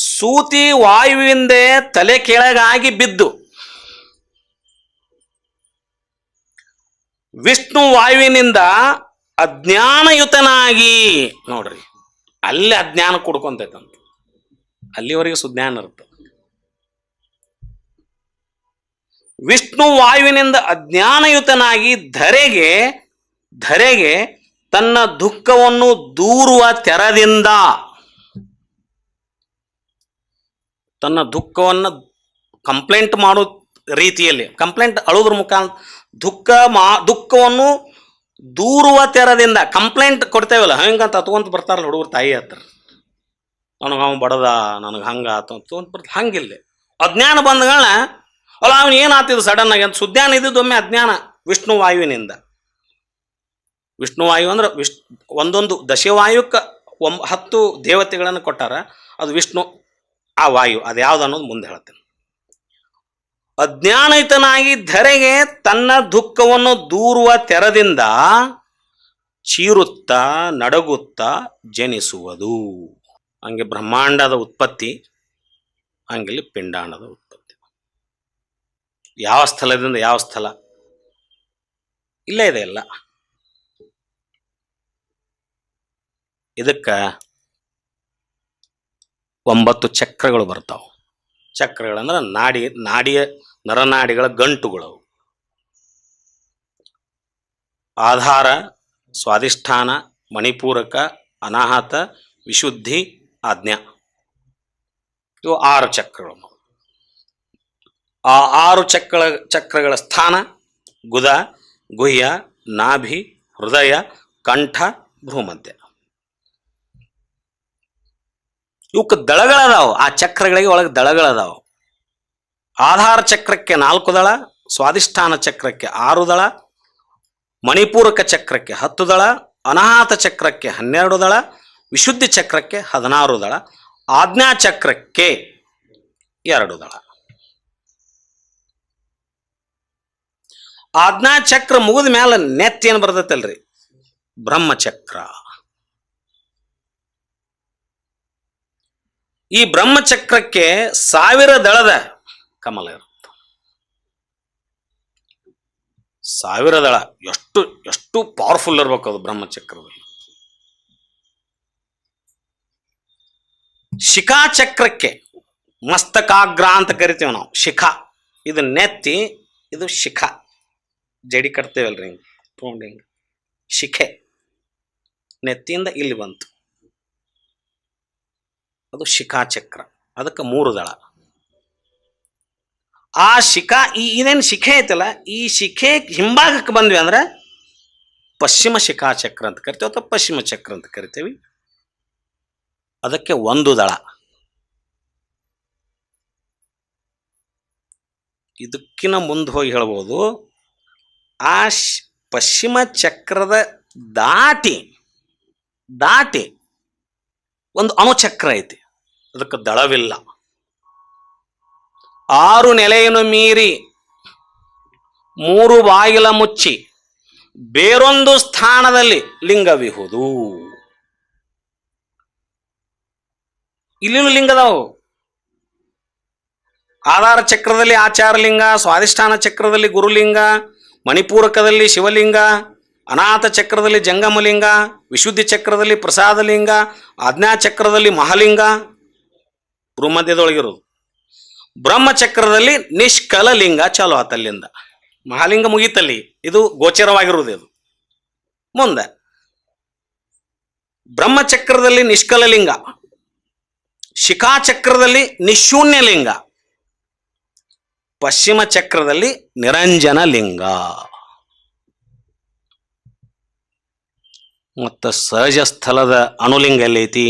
ಸೂತಿ ವಾಯುವಿಂದೇ ತಲೆ ಕೆಳಗಾಗಿ ಬಿದ್ದು ವಿಷ್ಣು ವಾಯುವಿನಿಂದ ಅಜ್ಞಾನಯುತನಾಗಿ, ನೋಡ್ರಿ ಅಲ್ಲಿ ಅಜ್ಞಾನ ಕುಡ್ಕೊಂತೈತಂತ, ಅಲ್ಲಿವರೆಗೆ ಸುಜ್ಞಾನ ಇರುತ್ತೆ. ವಿಷ್ಣು ವಾಯುವಿನಿಂದ ಅಜ್ಞಾನಯುತನಾಗಿ ಧರೆಗೆ ತನ್ನ ದುಃಖವನ್ನು ದೂರುವ ತೆರದಿಂದ, ತನ್ನ ದುಃಖವನ್ನು ಕಂಪ್ಲೇಂಟ್ ಮಾಡೋ ರೀತಿಯಲ್ಲಿ, ಕಂಪ್ಲೇಂಟ್ ಅಳೋದ್ರ ಮುಖಾಂತರ ದುಃಖವನ್ನು ದೂರುವ ತೆರದಿಂದ, ಕಂಪ್ಲೇಂಟ್ ಕೊಡ್ತೇವಲ್ಲ ಹಂಗಂತ ಹತ್ಕೊಂತ ಬರ್ತಾರಲ್ಲ ಹುಡುಗರು ತಾಯಿ ಹತ್ರ, ನನಗೆ ಅವ್ನು ಬಡದ, ನನಗೆ ಹಂಗಾತ ಅಂತ ಬರ್ತ. ಹಂಗಿಲ್ಲ, ಅಜ್ಞಾನ ಬಂದಗಳ ಅಲ್ಲ ಅವನು ಏನಾಗ್ತಿದ್ದು ಸಡನ್ ಆಗಿ ಅಂತ ಸುಜ್ಞಾನ ಇದ್ದಿದ್ದೊಮ್ಮೆ ಅಜ್ಞಾನ ವಿಷ್ಣು ವಾಯುವಿನಿಂದ. ವಿಷ್ಣು ವಾಯು ಅಂದ್ರೆ ಒಂದೊಂದು ದಶವಾಯುಕ್ಕೆ 10 ದೇವತೆಗಳನ್ನು ಕೊಟ್ಟಾರ. ಅದು ವಿಷ್ಣು ಆ ವಾಯು ಅದ್ಯಾವ್ದು ಅನ್ನೋದು ಮುಂದೆ ಹೇಳ್ತೇನೆ. ಅಜ್ಞಾನಿತನಾಗಿ ಧರೆಗೆ ತನ್ನ ದುಃಖವನ್ನು ದೂರುವ ತೆರದಿಂದ ಚೀರುತ್ತಾ ನಡಗುತ್ತಾ ಜನಿಸುವುದು. ಹಂಗೆ ಬ್ರಹ್ಮಾಂಡದ ಉತ್ಪತ್ತಿ, ಹಂಗಿಲ್ಲಿ ಪಿಂಡಾಂಡದ ಉತ್ಪತ್ತಿ. ಯಾವ ಸ್ಥಳದಿಂದ ಯಾವ ಸ್ಥಳ ಇಲ್ಲೇ ಇದೆ ಎಲ್ಲ. ಇದಕ್ಕ 9 ಚಕ್ರಗಳು ಬರ್ತಾವೆ. ಚಕ್ರಗಳಂದ್ರೆ ನಾಡಿಯ ನರನಾಡಿಗಳ ಗಂಟುಗಳು. ಆಧಾರ, ಸ್ವಾಧಿಷ್ಠಾನ, ಮಣಿಪೂರಕ, ಅನಾಹತ, ವಿಶುದ್ಧಿ, ಆಜ್ಞಾ. ಇವು 6 ಚಕ್ರಗಳು. ಆ 6 ಚಕ್ರಗಳ ಸ್ಥಾನ ಗುದ, ಗುಹ್ಯ, ನಾಭಿ, ಹೃದಯ, ಕಂಠ, ಭ್ರೂಮಧ್ಯ. ಇವಕ್ಕೆ ದಳಗಳದಾವು. ಆ ಚಕ್ರಗಳಿಗೆ ಒಳಗೆ ದಳಗಳದಾವು. ಆಧಾರ ಚಕ್ರಕ್ಕೆ 4 ದಳ, ಸ್ವಾಧಿಷ್ಠಾನ ಚಕ್ರಕ್ಕೆ 6 ದಳ, ಮಣಿಪೂರಕ ಚಕ್ರಕ್ಕೆ 10 ದಳ, ಅನಾಹತ ಚಕ್ರಕ್ಕೆ 12 ದಳ, ವಿಶುದ್ಧಿ ಚಕ್ರಕ್ಕೆ 16 ದಳ, ಆಜ್ಞಾ ಚಕ್ರಕ್ಕೆ 2 ದಳ. ಆಜ್ಞಾ ಚಕ್ರ ಮುಗಿದ ಮೇಲೆ ನೆತ್ತೇನು ಬರ್ತೈತಲ್ರಿ, ಬ್ರಹ್ಮಚಕ್ರ. ಈ ಬ್ರಹ್ಮಚಕ್ರಕ್ಕೆ 1000 ದಳದ ಕಮಲ ಇರುತ್ತೆ. 1000 ದಳ. ಎಷ್ಟು ಎಷ್ಟು ಪವರ್ಫುಲ್ ಇರ್ಬೇಕು ಅದು ಬ್ರಹ್ಮಚಕ್ರದಲ್ಲಿ. ಶಿಖಾಚಕ್ರಕ್ಕೆ ಮಸ್ತಕಾಗ್ರ ಅಂತ ಕರಿತೀವಿ ನಾವು. ಶಿಖಾ ಇದು ನೆತ್ತಿ, ಇದು ಶಿಖಾ. ಜಡಿ ಕಟ್ತೇವಲ್ರಿ ಹಿಂಗೆ ತೊಗೊಂಡು ಹಿಂಗೆ. ಶಿಖೆ ನೆತ್ತಿಯಿಂದ ಇಲ್ಲಿ ಬಂತು, ಅದು ಶಿಖಾಚಕ್ರ. ಅದಕ್ಕೆ 3 ದಳ. ಆ ಶಿಖಾ ಇದೇನು ಶಿಖೆ ಐತಲ್ಲ, ಈ ಶಿಖೆ ಹಿಂಭಾಗಕ್ಕೆ ಬಂದ್ವಿ ಅಂದ್ರೆ ಪಶ್ಚಿಮ ಶಿಖಾಚಕ್ರ ಅಂತ ಕರಿತೇವೆ ಅಥವಾ ಪಶ್ಚಿಮ ಚಕ್ರ ಅಂತ ಕರಿತೇವೆ. ಅದಕ್ಕೆ 1 ದಳ. ಇದಕ್ಕಿಂತ ಮುಂದೆ ಹೋಗಿ ಹೇಳ್ಬೋದು, ಆ ಪಶ್ಚಿಮ ಚಕ್ರದ ದಾಟಿ ಒಂದು ಅಣುಚಕ್ರ ಐತಿ, ಅದಕ್ಕೆ ದಳವಿಲ್ಲ. 6 ನೆಲೆಯನ್ನು ಮೀರಿ 3 ಬಾಗಿಲ ಮುಚ್ಚಿ ಬೇರೊಂದು ಸ್ಥಾನದಲ್ಲಿ ಲಿಂಗವಿಹುದು. ಇಲ್ಲಿನೂ ಲಿಂಗದಾವು. ಆಧಾರ ಚಕ್ರದಲ್ಲಿ ಆಚಾರಲಿಂಗ, ಸ್ವಾಧಿಷ್ಠಾನ ಚಕ್ರದಲ್ಲಿ ಗುರುಲಿಂಗ, ಮಣಿಪೂರಕದಲ್ಲಿ ಶಿವಲಿಂಗ, ಅನಾಥ ಚಕ್ರದಲ್ಲಿ ಜಂಗಮಲಿಂಗ, ವಿಶುದ್ಧಿ ಚಕ್ರದಲ್ಲಿ ಪ್ರಸಾದಲಿಂಗ, ಆಜ್ಞಾ ಚಕ್ರದಲ್ಲಿ ಮಹಾಲಿಂಗ, ಭ್ರೂಮಧ್ಯದೊಳಗಿರೋದು. ಬ್ರಹ್ಮಚಕ್ರದಲ್ಲಿ ನಿಷ್ಕಲ ಲಿಂಗ ಚಾಲು ಆತಲ್ಲಿಂದ. ಮಹಾಲಿಂಗ ಮುಗೀತಲ್ಲಿ, ಇದು ಗೋಚರವಾಗಿರುವುದು. ಇದು ಮುಂದೆ ಬ್ರಹ್ಮಚಕ್ರದಲ್ಲಿ ನಿಷ್ಕಲ ಲಿಂಗ, ಶಿಖಾಚಕ್ರದಲ್ಲಿ ನಿಶೂನ್ಯ ಲಿಂಗ, ಪಶ್ಚಿಮ ಚಕ್ರದಲ್ಲಿ ನಿರಂಜನ ಲಿಂಗ. ಮತ್ತು ಸಹಜ ಸ್ಥಳದ ಅಣುಲಿಂಗ ಎಲ್ಲೈತಿ,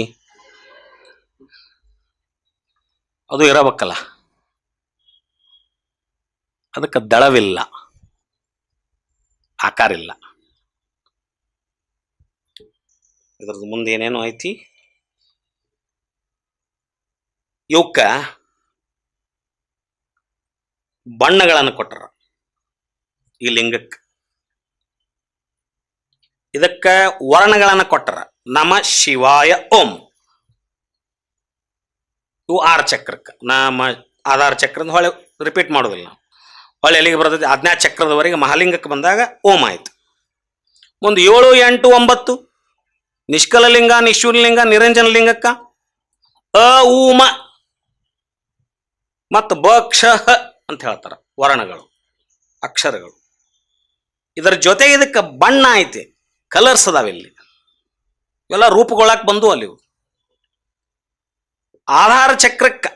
ಅದು ಇರಬೇಕಲ್ಲ. ಅದಕ್ಕೆ ದಳವಿಲ್ಲ, ಆಕಾರ ಇಲ್ಲ. ಇದ್ರದ್ದು ಮುಂದೆ ಏನೇನು ಐತಿ. ಇವಕ್ಕ ಬಣ್ಣಗಳನ್ನು ಕೊಟ್ಟರ ಈ ಲಿಂಗಕ್ಕೆ. ಇದಕ್ಕ ವರ್ಣಗಳನ್ನು ಕೊಟ್ಟರ. ನಮ ಶಿವಾಯ ಓಂ. ಇವು 6 ಚಕ್ರಕ್ಕೆ. ನಮ್ಮ ಆಧಾರ ಚಕ್ರದ ಹೊಳೆ ರಿಪೀಟ್ ಮಾಡೋದಿಲ್ಲ ನಾವು. ಹೊಳೆ ಎಲ್ಲಿಗೆ ಬರ್ತೈತಿ, ಆಜ್ಞಾ ಚಕ್ರದವರೆಗೆ ಮಹಾಲಿಂಗಕ್ಕೆ ಬಂದಾಗ ಓಂ ಆಯ್ತು. ಮುಂದೆ 7, 8, 9 ನಿಷ್ಕಲ ಲಿಂಗ, ನಿಶೂನ್ಯಲಿಂಗ, ನಿರಂಜನ ಲಿಂಗಕ್ಕ ಅ ಉ ಮ ಮತ್ತು ಬ ಕ್ಷ ಹ ಅಂತ ಹೇಳ್ತಾರ ವರ್ಣಗಳು, ಅಕ್ಷರಗಳು. ಇದರ ಜೊತೆಗೆ ಇದಕ್ಕೆ ಬಣ್ಣ ಐತಿ, ಕಲರ್ಸ್ ಅದಾವ. ಇಲ್ಲಿ ಇವೆಲ್ಲ ರೂಪುಗೊಳ್ಳಕ್ಕೆ ಬಂದು ಅಲ್ಲಿ. ಆಧಾರ ಚಕ್ರಕ್ಕೆ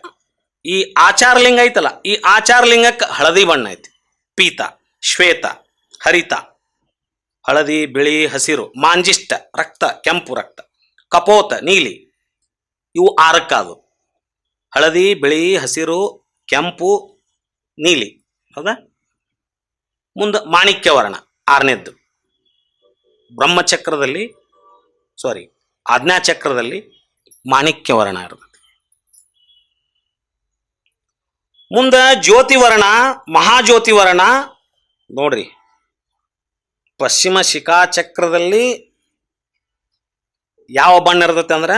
ಈ ಆಚಾರಲಿಂಗ ಐತಲ್ಲ, ಈ ಆಚಾರಲಿಂಗಕ್ಕೆ ಹಳದಿ ಬಣ್ಣ ಐತಿ. ಪೀತ, ಶ್ವೇತ, ಹರಿತ, ಹಳದಿ, ಬಿಳಿ, ಹಸಿರು, ಮಾಂಜಿಷ್ಟ ರಕ್ತ, ಕೆಂಪು ರಕ್ತ, ಕಪೋತ, ನೀಲಿ. ಇವು 6 ಅದು. ಹಳದಿ, ಬಿಳಿ, ಹಸಿರು, ಕೆಂಪು, ನೀಲಿ. ಹೌದಾ? ಮುಂದೆ ಮಾಣಿಕ್ಯ ವರ್ಣ 6ನೇದ್ದು. ಬ್ರಹ್ಮಚಕ್ರದಲ್ಲಿ ಆಜ್ಞಾ ಚಕ್ರದಲ್ಲಿ ಮಾಣಿಕ್ಯ ವರ್ಣ ಇರ್ತದೆ. ಮುಂದ ಜ್ಯೋತಿವರ್ಣ, ಮಹಾಜ್ಯೋತಿವರ್ಣ. ನೋಡ್ರಿ, ಪಶ್ಚಿಮ ಶಿಖಾಚಕ್ರದಲ್ಲಿ ಯಾವ ಬಣ್ಣ ಇರ್ತೈತೆ ಅಂದ್ರೆ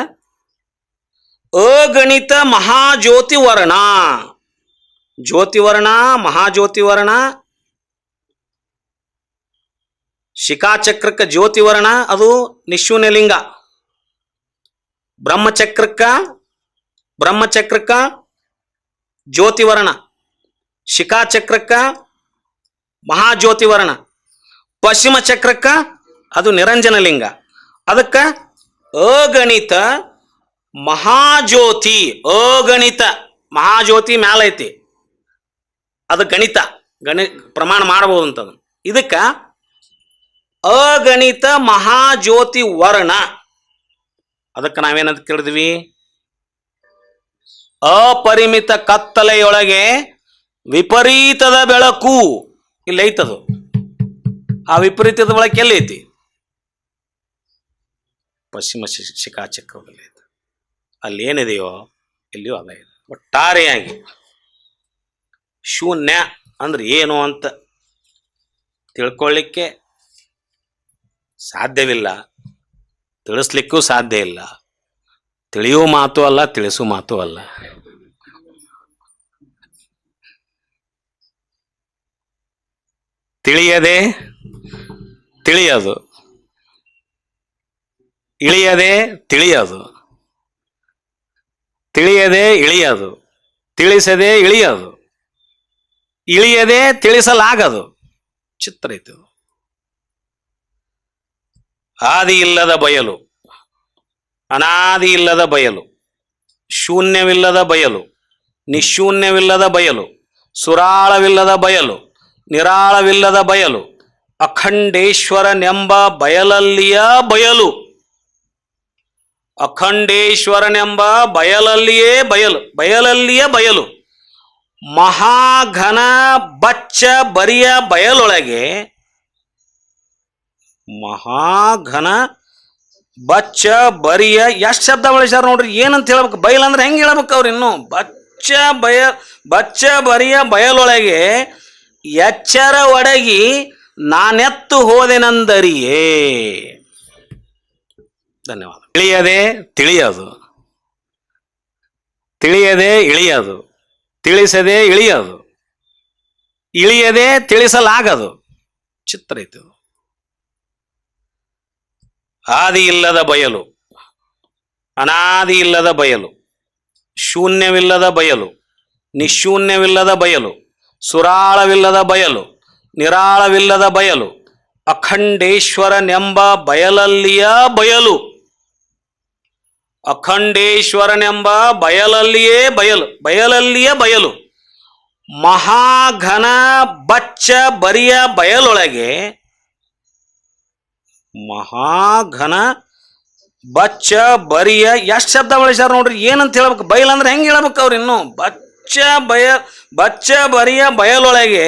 ಅಗಣಿತ ಮಹಾಜ್ಯೋತಿವರ್ಣ. ಜ್ಯೋತಿವರ್ಣ, ಮಹಾಜ್ಯೋತಿವರ್ಣ. ಶಿಖಾಚಕ್ರಕ್ಕೆ ಜ್ಯೋತಿವರ್ಣ ಅದು ನಿಶೂನ್ಯಲಿಂಗ. ಬ್ರಹ್ಮಚಕ್ರಕ್ಕ ಜ್ಯೋತಿವರ್ಣ, ಶಿಖಾಚಕ್ರಕ್ಕ ಮಹಾಜ್ಯೋತಿವರ್ಣ, ಪಶ್ಚಿಮ ಚಕ್ರಕ್ಕ ಅದು ನಿರಂಜನಲಿಂಗ. ಅದಕ್ಕೆ ಅಗಣಿತ ಮಹಾಜ್ಯೋತಿ. ಅಗಣಿತ ಮಹಾಜ್ಯೋತಿ ಮ್ಯಾಲ ಐತಿ, ಅದು ಪ್ರಮಾಣ ಮಾಡಬಹುದು ಅಂತದ. ಇದಕ್ಕ ಅಗಣಿತ ಮಹಾಜ್ಯೋತಿ ವರ್ಣ. ಅದಕ್ಕೆ ನಾವೇನಂತ ಕೇಳಿದ್ವಿ? ಅಪರಿಮಿತ ಕತ್ತಲೆಯೊಳಗೆ ವಿಪರೀತದ ಬೆಳಕು. ಇಲ್ಲಿ ಐತದು. ಆ ವಿಪರೀತದ ಬೆಳಕು ಎಲ್ಲಿ ಐತಿ? ಪಶ್ಚಿಮ ಶಿಖಾಚಕ್ರದಲ್ಲಿ ಐತಿ. ಅಲ್ಲಿ ಏನಿದೆಯೋ ಎಲ್ಲಿಯೋ ಅದ ಇದೆ. ಒಟ್ಟಾರೆಯಾಗಿ ಶೂನ್ಯ ಅಂದ್ರೆ ಏನು ಅಂತ ತಿಳ್ಕೊಳ್ಳಿಕ್ಕೆ ಸಾಧ್ಯವಿಲ್ಲ, ತಿಳಿಸ್ಲಿಕ್ಕೂ ಸಾಧ್ಯ ಇಲ್ಲ. ತಿಳಿಯೋ ಮಾತು ಅಲ್ಲ, ತಿಳಿಸೋ ಮಾತು ಅಲ್ಲ. ತಿಳಿಯದೆ ತಿಳಿಯೋದು, ಇಳಿಯದೆ ತಿಳಿಯೋದು, ತಿಳಿಯದೆ ಇಳಿಯೋದು, ತಿಳಿಸದೆ ಇಳಿಯೋದು, ಇಳಿಯದೆ ತಿಳಿಸಲಾಗದು. ಚಿತ್ರ ಇದು. ಆದಿ ಇಲ್ಲದ ಬಯಲು, ಅನಾದಿ ಇಲ್ಲದ ಬಯಲು, ಶೂನ್ಯವಿಲ್ಲದ ಬಯಲು, ನಿಶೂನ್ಯವಿಲ್ಲದ ಬಯಲು, ಸುರಾಳವಿಲ್ಲದ ಬಯಲು, ನಿರಾಳವಿಲ್ಲದ ಬಯಲು, ಅಖಂಡೇಶ್ವರನೆಂಬ ಬಯಲಲ್ಲಿಯ ಬಯಲು. ಅಖಂಡೇಶ್ವರನೆಂಬ ಬಯಲಲ್ಲಿಯೇ ಬಯಲು, ಬಯಲಲ್ಲಿಯ ಬಯಲು. ಮಹಾಘನ ಬಚ್ಚ ಬರಿಯ ಬಯಲೊಳಗೆ, ಮಹಾಘನ ಬಚ್ಚ ಬರಿಯ. ಎಷ್ಟು ಶಬ್ದ ಬಳಸ್ಯಾರ ನೋಡ್ರಿ. ಏನಂತ ಹೇಳ್ಬೇಕು? ಬಯಲ್ ಅಂದ್ರೆ ಹೆಂಗೆ ಹೇಳ್ಬೇಕು ಅವ್ರು? ಇನ್ನು ಬಚ್ಚ ಬರಿಯ ಬಯಲೊಳಗೆ ಎಚ್ಚರ ಒಡಗಿ ನಾನೆತ್ತು ಹೋದೆನಂದರಿಯೇ. ಧನ್ಯವಾದ. ತಿಳಿಯದೆ ತಿಳಿಯೋದು, ತಿಳಿಯದೆ ಇಳಿಯೋದು, ತಿಳಿಸದೆ ಇಳಿಯೋದು, ಇಳಿಯದೆ ತಿಳಿಸಲಾಗದು. ಚಿತ್ರ ಇದು. ಆದಿ ಇಲ್ಲದ ಬಯಲು, ಅನಾದಿ ಇಲ್ಲದ ಬಯಲು, ಶೂನ್ಯವಿಲ್ಲದ ಬಯಲು, ನಿಶೂನ್ಯವಿಲ್ಲದ ಬಯಲು, ಸುರಾಳವಿಲ್ಲದ ಬಯಲು, ನಿರಾಳವಿಲ್ಲದ ಬಯಲು, ಅಖಂಡೇಶ್ವರನೆಂಬ ಬಯಲಲ್ಲಿಯ ಬಯಲು. ಅಖಂಡೇಶ್ವರನೆಂಬ ಬಯಲಲ್ಲಿಯೇ ಬಯಲು, ಬಯಲಲ್ಲಿಯ ಬಯಲು. ಮಹಾಘನ ಬಚ್ಚ ಬರಿಯ ಬಯಲೊಳಗೆ, ಮಹಾಘನ ಬಚ್ಚ ಬರಿಯ. ಎಷ್ಟು ಶಬ್ದ ಬಳಸ್ಯಾರ ನೋಡ್ರಿ. ಏನಂತ ಹೇಳ್ಬೇಕು? ಬಯಲ್ ಅಂದ್ರೆ ಹೆಂಗೆ ಹೇಳ್ಬೇಕು ಅವ್ರು? ಇನ್ನು ಬಚ್ಚ ಬರಿಯ ಬಯಲೊಳಗೆ